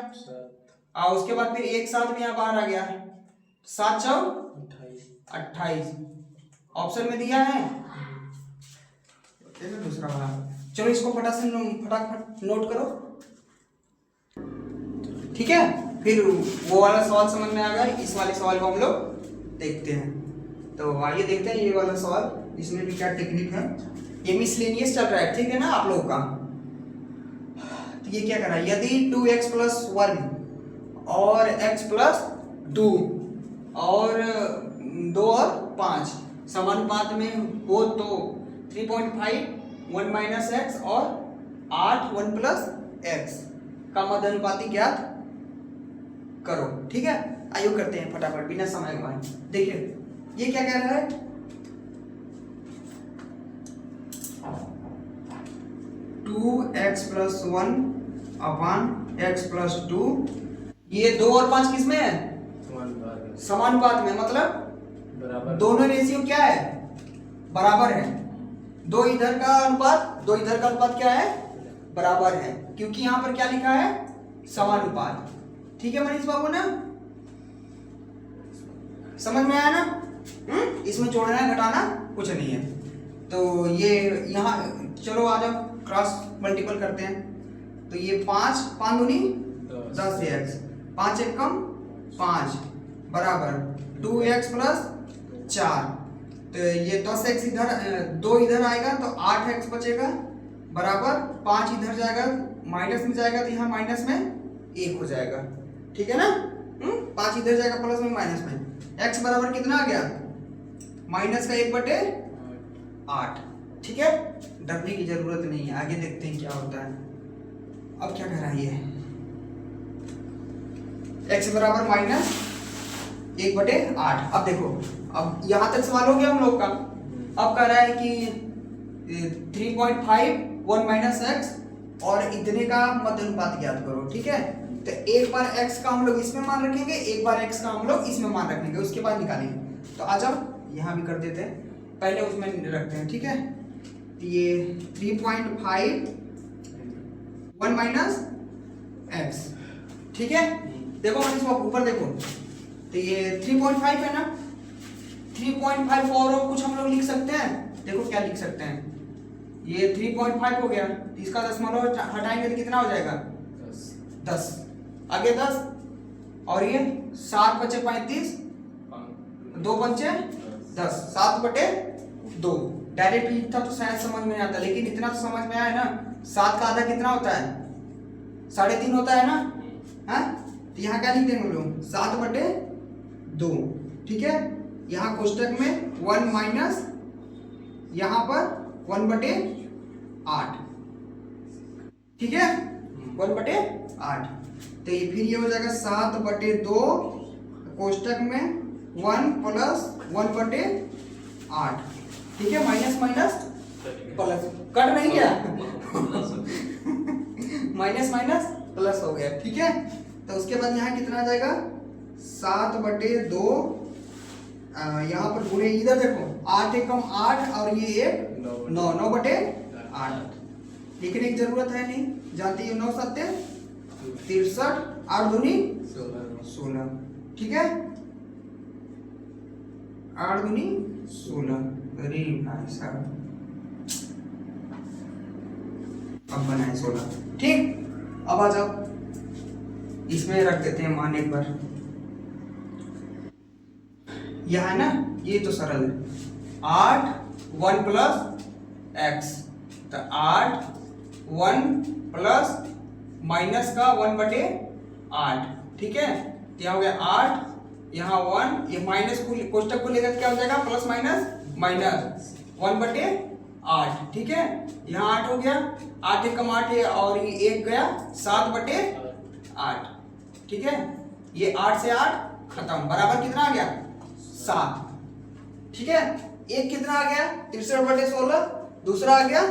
और उसके बाद फिर 1 7 भी यहाँ बाहर आ गया, 7 4 28 ऑप्शन में दिया है। दूसरा वाला, चलो इसको फटाफट नोट करो। ठीक है, फिर वो वाला सवाल समझ में आ गया, इस वाले सवाल को हम लोग देखते हैं। तो आइए देखते हैं ये वाला सवाल, इसमें भी क्या टेक्निक है। ये मिसलेनियस चल रहा है, ठीक है ना आप लोगों का। तो ये क्या कर रहा है, यदि 2x + 1 और x + 2 और 2 और 5 समानुपात में हो तो 3.5 1 माइनस एक्स और 8 1 प्लस एक्स का मध्य अनुपाती ज्ञात करो। ठीक है, आइए करते हैं फटाफट बिना समय गवाए। देखिए ये क्या कह रहा है, 2x प्लस 1 अपान x प्लस 2, ये 2 और 5 किस में है, समानुपात में, मतलब बराबर, दोनों रेशियो क्या है, बराबर है। दो इधर का अनुपात क्या है, बराबर है, क्योंकि यहां पर क्या लिखा है, समानुपात। ठीक है मनीष बाबू ना, समझ में आया ना? इसमें जोड़ना घटाना कुछ नहीं है। तो ये यहाँ चलो आ जाओ क्रॉस मल्टीपल करते हैं। तो ये 5 दूनी 10 एक्स, 5 एक कम 5 बराबर 2x प्लस 4। तो ये 10x इधर 2 इधर आएगा तो 8x बचेगा बराबर 5 इधर जाएगा माइनस में जाएगा तो यहाँ माइनस में 1 हो जाएगा। ठीक है ना, 5 इधर जाएगा प्लस में माइनस में, x बराबर कितना आ गया, माइनस का 1/8। ठीक है, डरने की जरूरत नहीं है, आगे देखते हैं क्या होता है। अब क्या कह रहा है ये, x बराबर माइनस 1/8। अब देखो, अब यहां तक सवाल हो गया हम लोग का। अब कह रहा है कि 3.5 1 माइनस एक्स और इतने का मध्य अनुपात ज्ञात करो। ठीक है, तो एक बार x का हम लोग इसमें मान रखेंगे, एक बार x का हम लोग इसमें मान रखेंगे, उसके बाद निकालेंगे। तो आ जाओ यहाँ भी कर देते हैं, पहले उसमें रखते हैं। ठीक है, ये 3.5 1 माइनस एक्स। ठीक है, देखो इसमें ऊपर देखो, तो ये 3.5 है ना, 3.5 और कुछ हम लोग लिख सकते हैं। देखो क्या लिख सकते हैं, ये 3.5 हो गया, इसका दशमलव हटाएंगे तो कितना हो जाएगा, 10, आगे 10 और ये 7 बचे 35, 2 बचे 10, 7/2। डायरेक्ट लिखता तो शायद समझ में आता, लेकिन इतना तो समझ में आया ना, 7 का आधा कितना होता है, 3.5 होता है ना। हाँ, तो यहाँ क्या लिख देंगे हम लोग, 7/2। ठीक है, यहाँ कोष्टक में 1 माइनस यहाँ पर 1/8। ठीक है, 1/8। तो ये फिर ये हो जाएगा 7/2 कोष्टक में 1 प्लस 1/8। ठीक है, माइनस माइनस प्लस, कट नहीं गया माइनस माइनस प्लस हो गया। ठीक है, तो उसके बाद यहाँ कितना आ जाएगा, 7/2, यहाँ पर पूरे इधर देखो 8 एक कम 8 और ये एक 9, 9/8। लिखने की जरूरत है नहीं, जानती है, 9 7 63, 8 दूनी 16। ठीक है, 8 दूनी 16। अरे भाई साहब, अब बनाए 16। ठीक, अब आ जाओ इसमें रख देते हैं मान एक बार। यह है ना, ये तो सरल है, 8 1 प्लस एक्स, तो 8 1 प्लस माइनस का 1/8। ठीक है, तो यहाँ हो गया 8, यहाँ 1, ये माइनस कोष्टक को लेकर क्या हो जाएगा, प्लस माइनस माइनस 1/8। ठीक है, यहाँ 8 हो गया, 8 एक कम 8 है और ये 1 गया, 7/8। ठीक है, ये 8 से 8 खत्म, बराबर कितना आ गया, 7। ठीक है, एक कितना आ गया, 63/16, दूसरा आ गया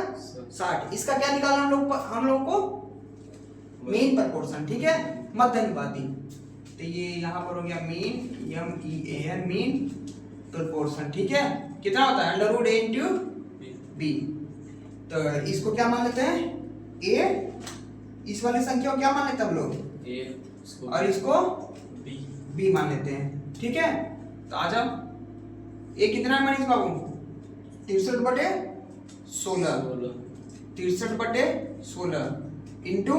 60। इसका क्या निकालना हम लोग को, मीन प्रोपोर्शन। ठीक है, मध्य अनुपाती। तो ये यहाँ पर हो गया मीन, MEAN, मीन प्रोपोर्शन। ठीक है, कितना होता है, √A × B। तो इसको क्या मान लेते हैं, A, इस वाले संख्या को क्या मान लेते हैं हम लोग, A, और इसको B मान लेते हैं। ठीक है, तो आ जाओ, A कितना है मनीष बाबू, 63/16, 63/16 इंटू,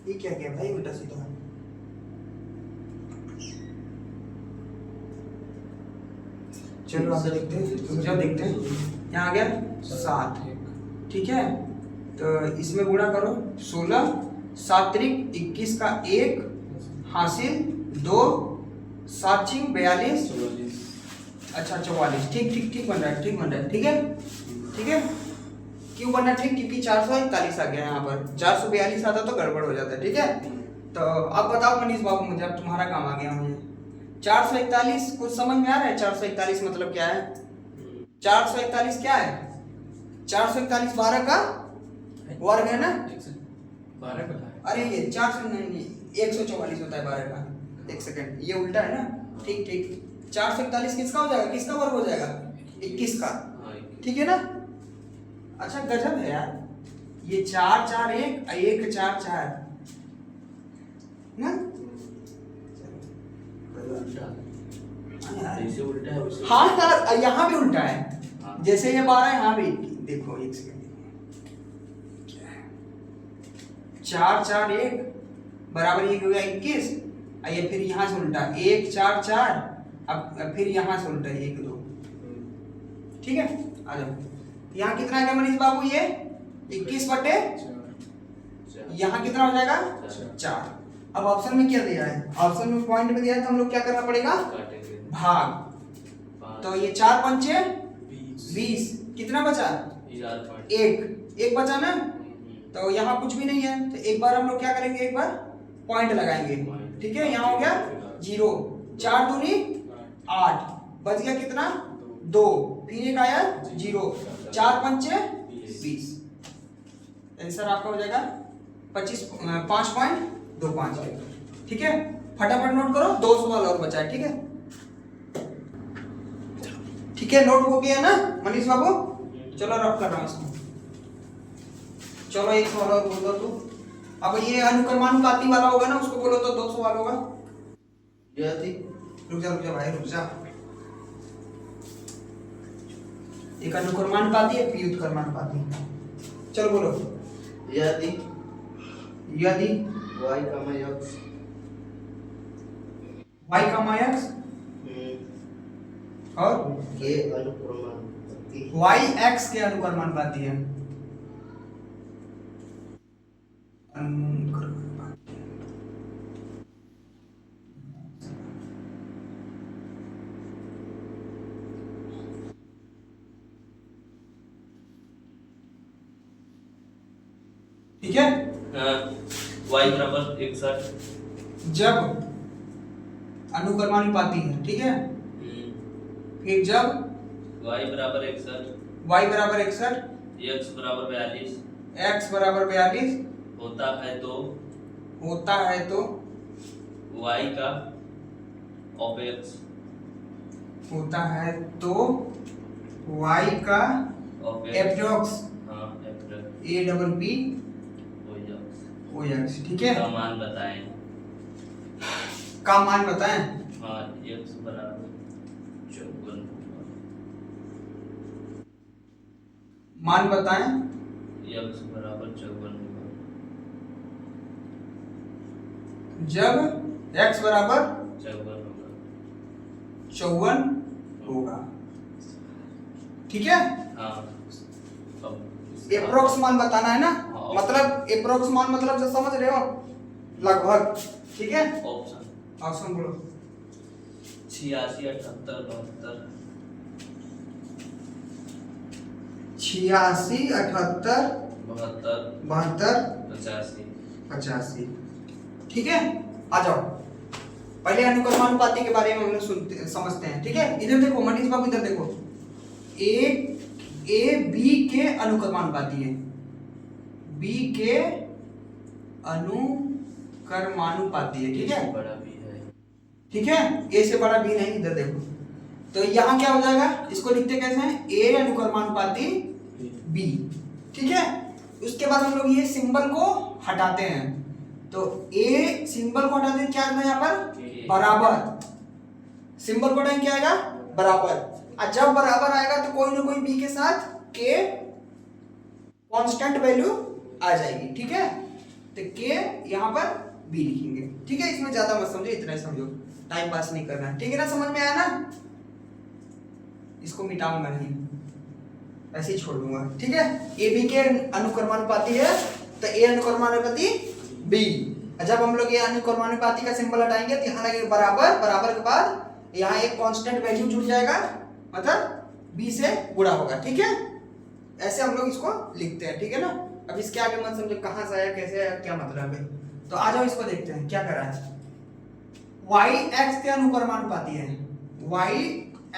ये क्या क्या भाई उल्टा सीधा। चलो आप देखते हैं, देखते हैं, यहाँ आ गया 7। ठीक है, तो इसमें गुणा करो, 16 7 त्रिक 21 का 1 हासिल 2, 7 छिंग 42, अच्छा 44, ठीक ठीक ठीक बन रहा है, ठीक बन रहा है, ठीक है ठीक है। क्यों बनना ठीक? क्योंकि 441 आ गया यहाँ पर, 442 आता तो गड़बड़ हो जाता है, ठीक है। तो अब बताओ मनीष बाबू मुझे, अब तुम्हारा काम आ गया मुझे। 441 कुछ समझ में आ रहा है? 441 मतलब क्या है? 441 क्या है? 441 12 का वर्ग है ना? 12 का है। अरे ये 400 नहीं 144 होता है 12 का। एक सेकंड, ये उल्टा है ना? ठीक ठीक। 441 किसका हो जाएगा? किसका वर्ग हो जाएगा? 21 का, ठीक है ना? अच्छा गजब है यार, ये 4 4 1 1 4 4 ना? ऐसे उल्टा है वैसे। हाँ यार यहाँ भी उल्टा है, हाँ। जैसे ये 12 यहाँ भी देखो, एक सेकंड, 4 4 1 बराबर ये हो गया 21, ये फिर यहाँ से उल्टा 1 4 4, अब फिर यहाँ से उल्टा 1 2, ठीक है। आ जाओ, यहाँ कितना है मनीष बाबू? ये 21 बटे यहाँ कितना हो जाएगा? 4। अब ऑप्शन में क्या दिया है? ऑप्शन में पॉइंट में दिया है, तो हम लोग क्या करना पड़ेगा? भाग। तो ये 4 पंचे 20, कितना बचा? 1 बचा ना? तो यहाँ कुछ भी नहीं है, तो एक बार हम लोग क्या करेंगे, एक बार पॉइंट लगाएंगे, ठीक है। यहाँ हो गया 0, 4 दूनी 8, बच गया कितना? 2, फिर एक आया 0, 4 पंचे 20। आंसर आपका हो जाएगा 5.25, ठीक है। फटाफट नोट करो, 2 सवाल और बचा है, ठीक है। ठीक है, नोट हो गया ना मनीष बाबू? चलो रब कर रहा हूं इसको। चलो एक सवाल और बोल दो तू। अब ये अनुक्रमानुपाती वाला होगा ना, उसको बोलो तो 2 सवाल होगा। यदि रुक जा भाई, रुक जा। एक अनुक्रमानुपाती, एक व्युत्क्रमानुपाती। चलो बोलो। यदि यदि y कमा x y का माइनस और के अनुक्रमानुपाती y x के अनुक्रमानुपाती है। ठीक है, y बराबर 61 जब अनुक्रमानुपाती है, ठीक है। फिर जब y बराबर 61 y बराबर 61, x बराबर 42 x बराबर 42 होता है तो y का of x होता है तो y का of x एप्रोक्स हाँ एप्रोक्स a डबल p हो o x, ठीक है। का मान बताएं। का मान बताएं। हाँ x बराबर 54 मान बताएं। x बराबर 54 जब x बराबर 54 होगा, ठीक है। हाँ एप्रोक्स मान बताना है ना, हाँ। मतलब एप्रोक्स मान मतलब जो समझ रहे हो, लगभग, ठीक है। ऑप्शन ऑप्शन बोलो। 86 78 72 86 78 72 72 85 85, ठीक है। आ जाओ, पहले अनुक्रमानुपाती के बारे में हम लोग सुनते समझते हैं, ठीक है। इधर देखो मनीष बाबू, इधर देखो, ए बी के अनुक्रमानुपाती है, बी के अनुक्रमानुपाती है, ठीक है। बड़ा भी है, ठीक है, ए से बड़ा बी नहीं, इधर देखो। तो यहाँ क्या हो जाएगा, इसको लिखते कैसे हैं? ए अनुक्रमानुपाती बी, ठीक है। उसके बाद हम लोग ये सिंबल को हटाते हैं, तो ए सिंबल को हटाते हैं, क्या आएगा यहाँ पर? बराबर। सिंबल को हटाएंगे, क्या आएगा? बराबर। और जब बराबर आएगा तो कोई ना कोई बी के साथ के कांस्टेंट वैल्यू आ जाएगी, ठीक है। तो के यहाँ पर बी लिखेंगे, ठीक है। इसमें ज्यादा मत समझो, इतना ही समझो, टाइम पास नहीं करना है, ठीक है ना। समझ में आया ना? इसको मिटाऊंगा नहीं, ऐसे ही छोड़ दूंगा, ठीक है। ए बी के अनुक्रमानुपाती है, तो ए अनुक्रमानुपाती बी। जब हम लोग ये अनुक्रमानुपाती का सिंबल हटाएंगे तो यहाँ लगेगा बराबर, बराबर के बाद यहाँ एक कांस्टेंट वैल्यू जुड़ जाएगा, मतलब b से गुणा होगा, ठीक है। ऐसे हम लोग इसको लिखते हैं, ठीक है ना। अब इसके आगे मत समझो कहाँ से आया, कैसे आया, क्या मतलब है। तो आ जाओ इसको देखते हैं क्या करा है। y x के अनुक्रमानुपाती है, y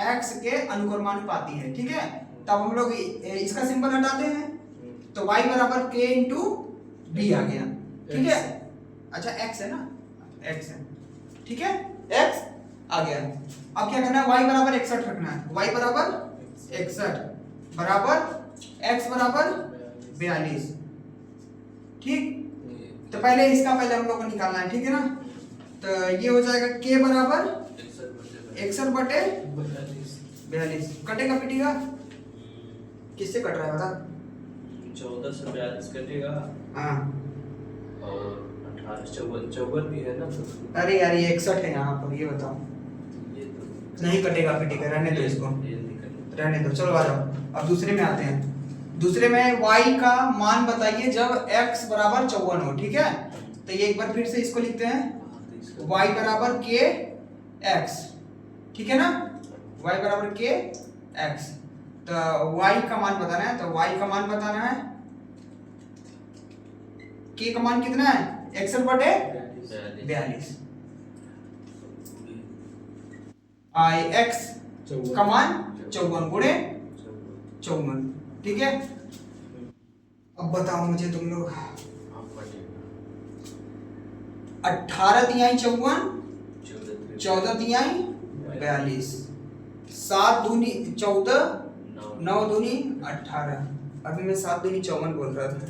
x के अनुक्रमानुपाती है, ठीक है। तब हम लोग इसका सिंबल हटाते हैं, तो y बराबर k इंटू b आ गया, ठीक है। अच्छा x है ना, x है, ठीक है, x आ गया। अब क्या करना है, y बराबर 61 रखना है, y बराबर 61 बराबर x बराबर 42, ठीक। तो पहले इसका पहले हम लोग को निकालना है, ठीक है ना। तो ये हो जाएगा k बराबर 61 बटे 42, कटेगा पिटेगा, किससे कट रहा है बता। 14 से 42 कटेगा, हाँ और 18 54 भी है ना, तो अरे यार ये 61 है यहाँ पर, ये बताओ। ये तो नहीं कटेगा पिटेगा, रहने दो इसको, ये नहीं कटेगा। रहने दो। चलो आ जाओ, अब दूसरे में आते हैं। दूसरे में y का मान बताइए जब x बराबर 54 हो, ठीक है। तो ये एक बार फिर से इसको लिखते हैं, y बराबर k x, ठीक है ना, y बराबर k x। तो y का मान बताना है, तो y का मान बताना है, k का मान कितना है, 61 बटे 42, i x का मान 54 गुणे 54, ठीक है। अब बताओ मुझे तुम लोग, 18 तिहाई 54, 14 तिहाई 42, 7 दूनी 14, 9 दूनी 18। अभी मैं 7 दूनी 54 बोल रहा था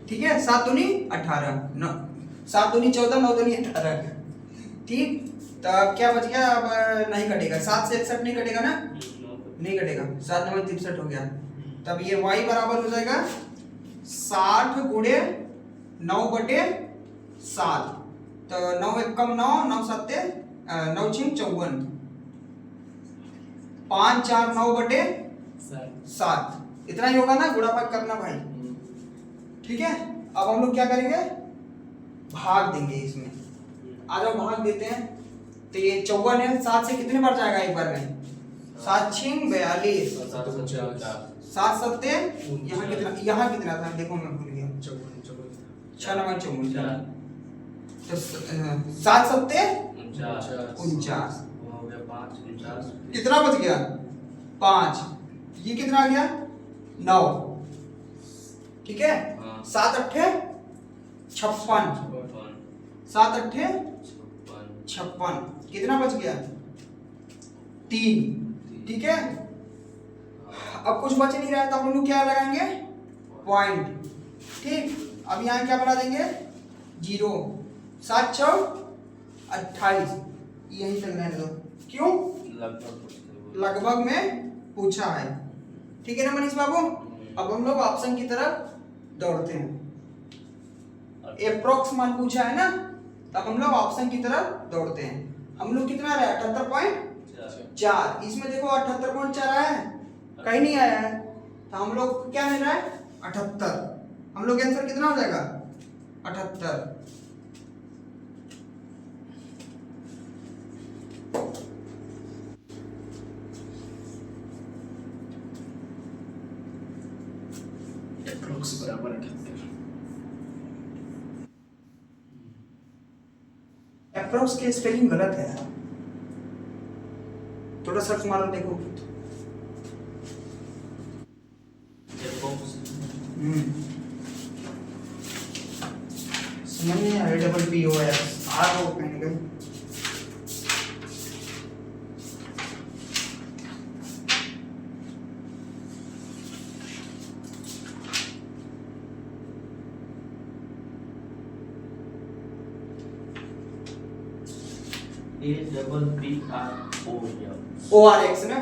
ठीक है, 7 दूनी 18, 9 7 दूनी 14, 9 दूनी 18, ठीक। तो अब क्या बच गया, अब नहीं कटेगा, 7 से 61 नहीं कटेगा ना, नहीं कटेगा, 7 9 63 हो गया। तब ये y बराबर हो जाएगा 60 गुणे 9 बटे 7। तो 9 एक कम 9, 9 सत्ते 9 छिंग 54, 5 4 9 बटे 7, इतना ही होगा ना, गुणा भाग करना भाई, ठीक है। अब हम लोग क्या करेंगे, भाग देंगे इसमें। आ जाओ भाग देते हैं। तो ये 54 है, 7 से कितने बार जाएगा एक बार में, 7 छिंग 42, 7 सत्ते यहाँ कितना था देखो, मैं भूल गया, 6 नंबर 54, तो 7 सत्ते 49, कितना बच गया 5, ये कितना आ गया 9, ठीक है। 7 अट्ठे 56, 7 अट्ठे 56, कितना बच गया 3, ठीक है। अब कुछ बच नहीं रहा है, तो हम लोग क्या लगाएंगे, पॉइंट, ठीक। अब यहाँ क्या बढ़ा देंगे 0, 7 6 28, यही तक रहने दो, क्यों, लगभग में पूछा है, ठीक है ना मनीष बाबू। अब हम लोग ऑप्शन की तरफ दौड़ते हैं, एप्रोक्स मान पूछा है ना, तब हम लोग ऑप्शन की तरफ दौड़ते हैं। हम लोग कितना रहा है 78.4, इसमें देखो 78.4 आया है, कहीं नहीं आया है, तो हम लोग क्या मिल रहा है 78, हम लोग आंसर कितना हो जाएगा 78। एप्रोक्स बराबर 78। एप्रोक्स के स्पेलिंग गलत है, थोड़ा सर्च मारो देखो। समझ नहीं आया, double P O S R O कहीं गई। ओ आर एक्स ना,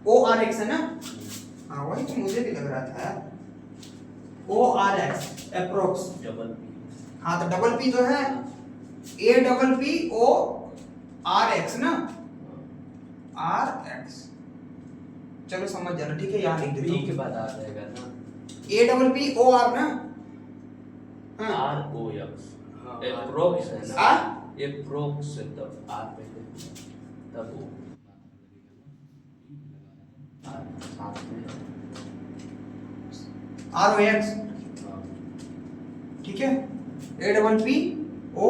ओ आर एक्स है ना, हाँ वही तो मुझे भी लग रहा था यार, ओ आर एक्स अप्रोक्स, हाँ तो डबल पी तो है, A double P O R X ना, आर एक्स, चलो समझ जाना, ठीक है। यहाँ लिख देता हूँ, के बाद आ जाएगा ना, A double P O R ना, आर ओ एक्स एप्रोक्स है ना, ये प्रोक्स तब आर पे तब वो साथ में आर ओ एक्स, ठीक है, A double P O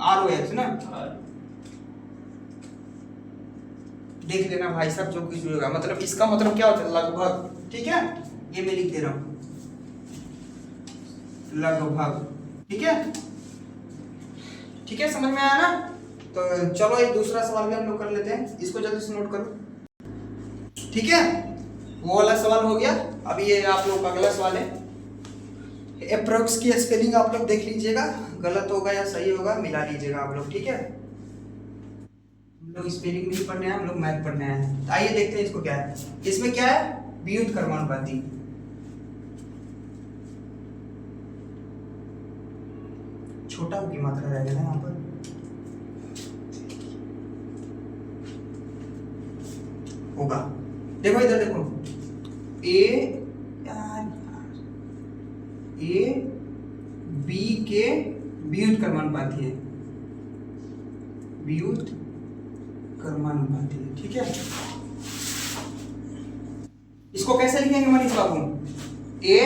R O X ना। आर देख लेना भाई साहब जो कुछ भी होगा, मतलब इसका मतलब क्या होता है लगभग, ठीक है, ये मैं लिख दे रहा हूं लगभग, ठीक है, ठीक है, समझ में आया ना। तो चलो एक दूसरा सवाल भी हम लोग कर लेते हैं, इसको जल्दी से नोट करो, ठीक है, वो वाला सवाल हो गया। अभी ये आप लोग का अगला सवाल है, अप्रोक्स की स्पेलिंग आप लोग देख लीजिएगा, गलत होगा या सही होगा मिला लीजिएगा आप लोग, ठीक है। हम लोग स्पेलिंग नहीं पढ़ने हैं, हम लोग मैथ पढ़ने हैं। तो आइए देखते हैं इसको क्या है। इसमें क्या है, व्युत्क्रम कर्मानुपाती। छोटा की मात्रा रहेगा ना यहाँ पर, होगा, देखो इधर देखो, ए बी के व्युत्क्रम कर्मानुपाती है, व्युत्क्रम कर्मानुपाती है, ठीक है। इसको कैसे लिखेंगे मनीष बाबू, ए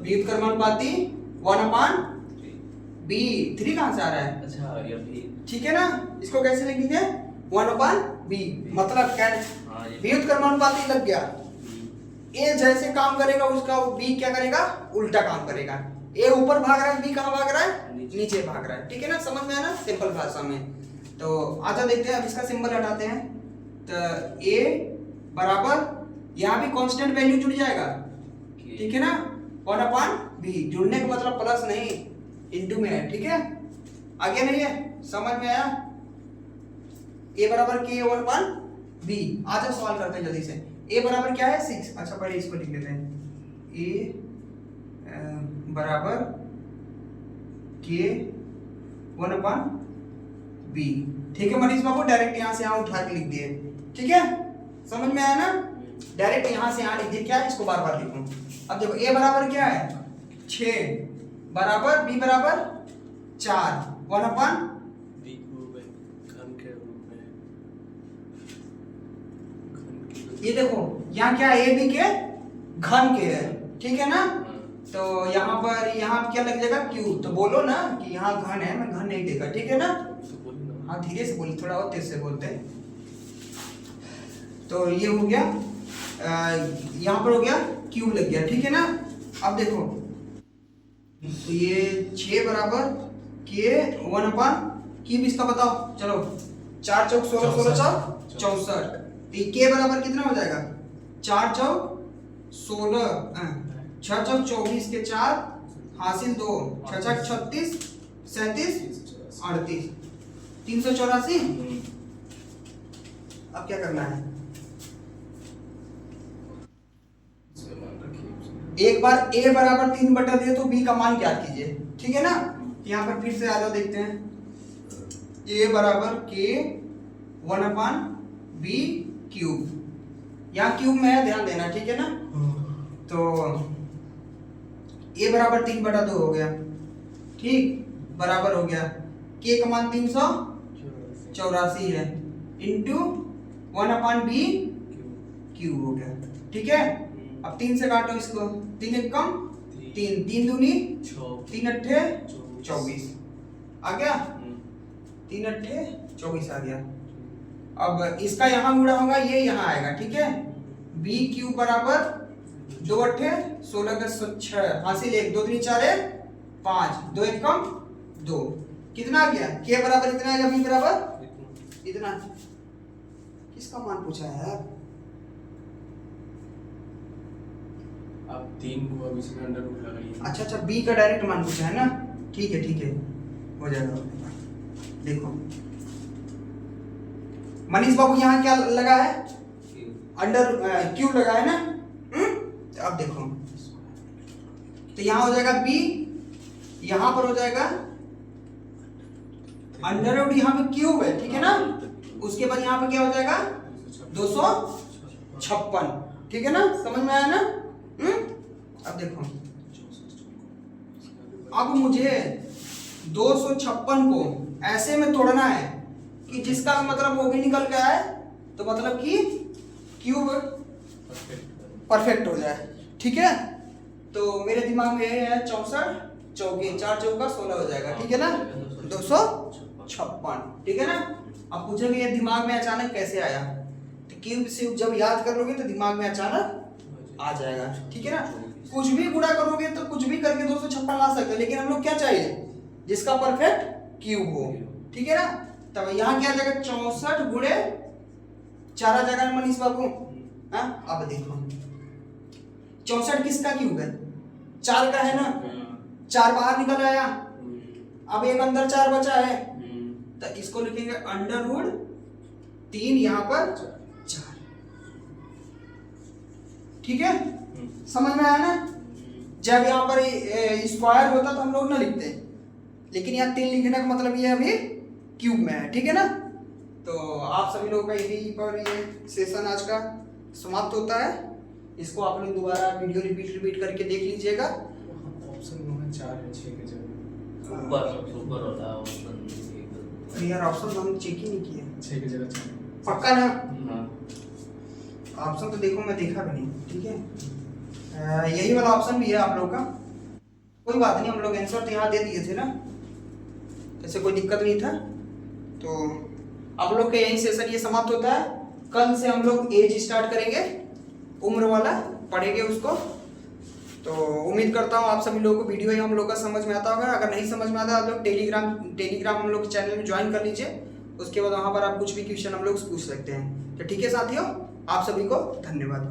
व्युत्क्रम कर्मानुपाती 1/3, बी 3 कहां से आ रहा है, अच्छा ये भी ठीक है ना। इसको कैसे लिखेंगे 1/b, मतलब क्या, व्युत्क्रम कर्मानुपाती लग गया, ए जैसे काम करेगा उसका बी क्या करेगा, उल्टा काम करेगा। ए ऊपर भाग रहा है, बी कहां भाग रहा है, नीचे भाग रहा है, ठीक है ना, समझ में आया ना सिंपल भाषा में। तो आजा देखते हैं, अब इसका सिंबल हटाते हैं। तो ए बराबर, यहाँ भी कांस्टेंट वैल्यू जुड़ जाएगा, ठीक है ना, 1/b, जुड़ने का मतलब प्लस नहीं इनटू में है, ठीक है, आगे नहीं है, समझ में आया। ए बराबर के 1/b। आजा सवाल करते हैं जल्दी से। ए बराबर क्या है 6, अच्छा पहले इसको लिख लेते हैं, ए बराबर के 1/b, ठीक है मनीष बाबू, डायरेक्ट यहाँ से यहाँ उठा के लिख दिए, ठीक है, समझ में आया ना, डायरेक्ट यहाँ से यहाँ लिख दिए, क्या है इसको बार बार लिखूं। अब देखो ए बराबर क्या है 6 बराबर बी बराबर 4, 1/, ये देखो यहाँ क्या ए बी के घन के है, ठीक है ना। तो यहाँ पर यहाँ क्या लग जाएगा क्यू, तो बोलो ना कि यहाँ घन है, मैं घन नहीं देखा, ठीक है ना। हाँ धीरे से बोली, थोड़ा और तेज से बोलते हैं। तो ये हो गया, यहाँ पर हो गया क्यूब लग गया, ठीक है ना। अब देखो तो ये 6 बराबर के 1/, क्यूब इसका बताओ, चलो 4 चौक 16, 16 चौक 64, तो के बराबर कितना हो जाएगा, 4 चौक 16, 6 चौक 24 के 4 हासिल 2, 6 चौक 36, 37, 38, 384। अब क्या करना है, एक बार a बराबर 3/2 तो b का मान क्या कीजिए, ठीक है ना। यहाँ पर फिर से आ जाओ, देखते हैं, a बराबर के 1/b क्यूब, यहाँ क्यूब में है, ध्यान देना, ठीक है ना। तो a बराबर 3/2 हो गया, ठीक, बराबर हो गया k का मान 384 है, इंटू 1/b क्यूब हो गया, ठीक है। अब 3 से काटो इसको, 3 एक कम 3, 3 दूनी 3 अट्ठे 24 आ गया, 3 अट्ठे 24 आ गया। अब इसका यहाँ गुणा होगा, ये यहाँ आएगा, ठीक है। बी क्यूब बराबर 2 अट्ठे 16 का 6 हासिल 1, 2 3 4 5, 2 एक कम 2, कितना आ गया, के बराबर इतना आएगा, बी बराबर इतना। किसका मान पूछा है यार, अब 3 को अब इसमें अंडर रूट लगाइए। अच्छा अच्छा, बी का डायरेक्ट मान पूछा है ना, ठीक है ठीक है, हो जाएगा। देखो मनीष बाबू यहाँ क्या लगा है, अंडर क्यूब लगा है ना, तो अब देखो, तो यहाँ हो जाएगा बी, यहाँ पर हो जाएगा अंडर रूट, यहाँ पे क्यूब है, ठीक है ना। उसके बाद यहाँ पे क्या हो जाएगा 256, ठीक है ना, समझ में आया ना। अब देखो, अब मुझे 256 को ऐसे में तोड़ना है कि जिसका मतलब वो भी निकल के आए, तो मतलब कि क्यूब परफेक्ट हो जाए। ठीक है, तो मेरे दिमाग में ये है 64 चौके 4 चौका 16 हो जाएगा। ठीक है ना, 256। ठीक है ना। अब पूछेंगे ये दिमाग में अचानक कैसे आया, तो क्यूब से जब याद कर लोगे तो दिमाग में अचानक आ जाएगा। ठीक है ना, कुछ भी गुणा करोगे तो कुछ भी करके 256 ला सकते हो, लेकिन हम लोग क्या चाहिए, जिसका परफेक्ट क्यूब हो। ठीक है ना, तब यहाँ क्या आ जाएगा 64 गुणे 4 आ जाएगा मनीष बाबू। हाँ, अब देखो 64 किसका क्यूब है, 4 का है ना, 4 बाहर निकल आया, अब एक अंदर 4 बचा है, तो इसको लिखेंगे अंडर रूट 3 यहाँ पर 4। ठीक है, समझ में आया ना। जब यहाँ पर स्क्वायर होता तो हम लोग ना लिखते, लेकिन यहाँ 3 लिखने का मतलब ये अभी क्यूब में है। ठीक है ना, तो आप सभी लोगों का यही पर ये सेशन आज का समाप्त होता है। इसको आप लोग दोबारा वीडियो रिपीट करके देख लीजिएगा। ऑप्शन में 4 है 6 के जगह ऊपर होता है ऑप्शन। अरे यार ऑप्शन हम चेक ही नहीं किए। 6 की जगह 4 पक्का ना, हाँ ऑप्शन तो देखो मैं देखा भी नहीं। ठीक है, यही वाला ऑप्शन भी है आप लोग का, कोई बात नहीं, हम लोग आंसर तो यहाँ दे दिए थे ना, ऐसे कोई दिक्कत नहीं था। तो आप लोग का यही सेशन ये समाप्त होता है। कल से हम लोग एज स्टार्ट करेंगे, उम्र वाला पढ़ेंगे उसको। तो उम्मीद करता हूँ आप सभी लोगों को वीडियो हम लोग का समझ में आता होगा। अगर नहीं समझ में आता आप लोग टेलीग्राम हम लोग के चैनल में ज्वाइन कर लीजिए, उसके बाद वहाँ पर आप कुछ भी क्वेश्चन हम लोग पूछ सकते हैं। तो ठीक है साथियों, आप सभी को धन्यवाद।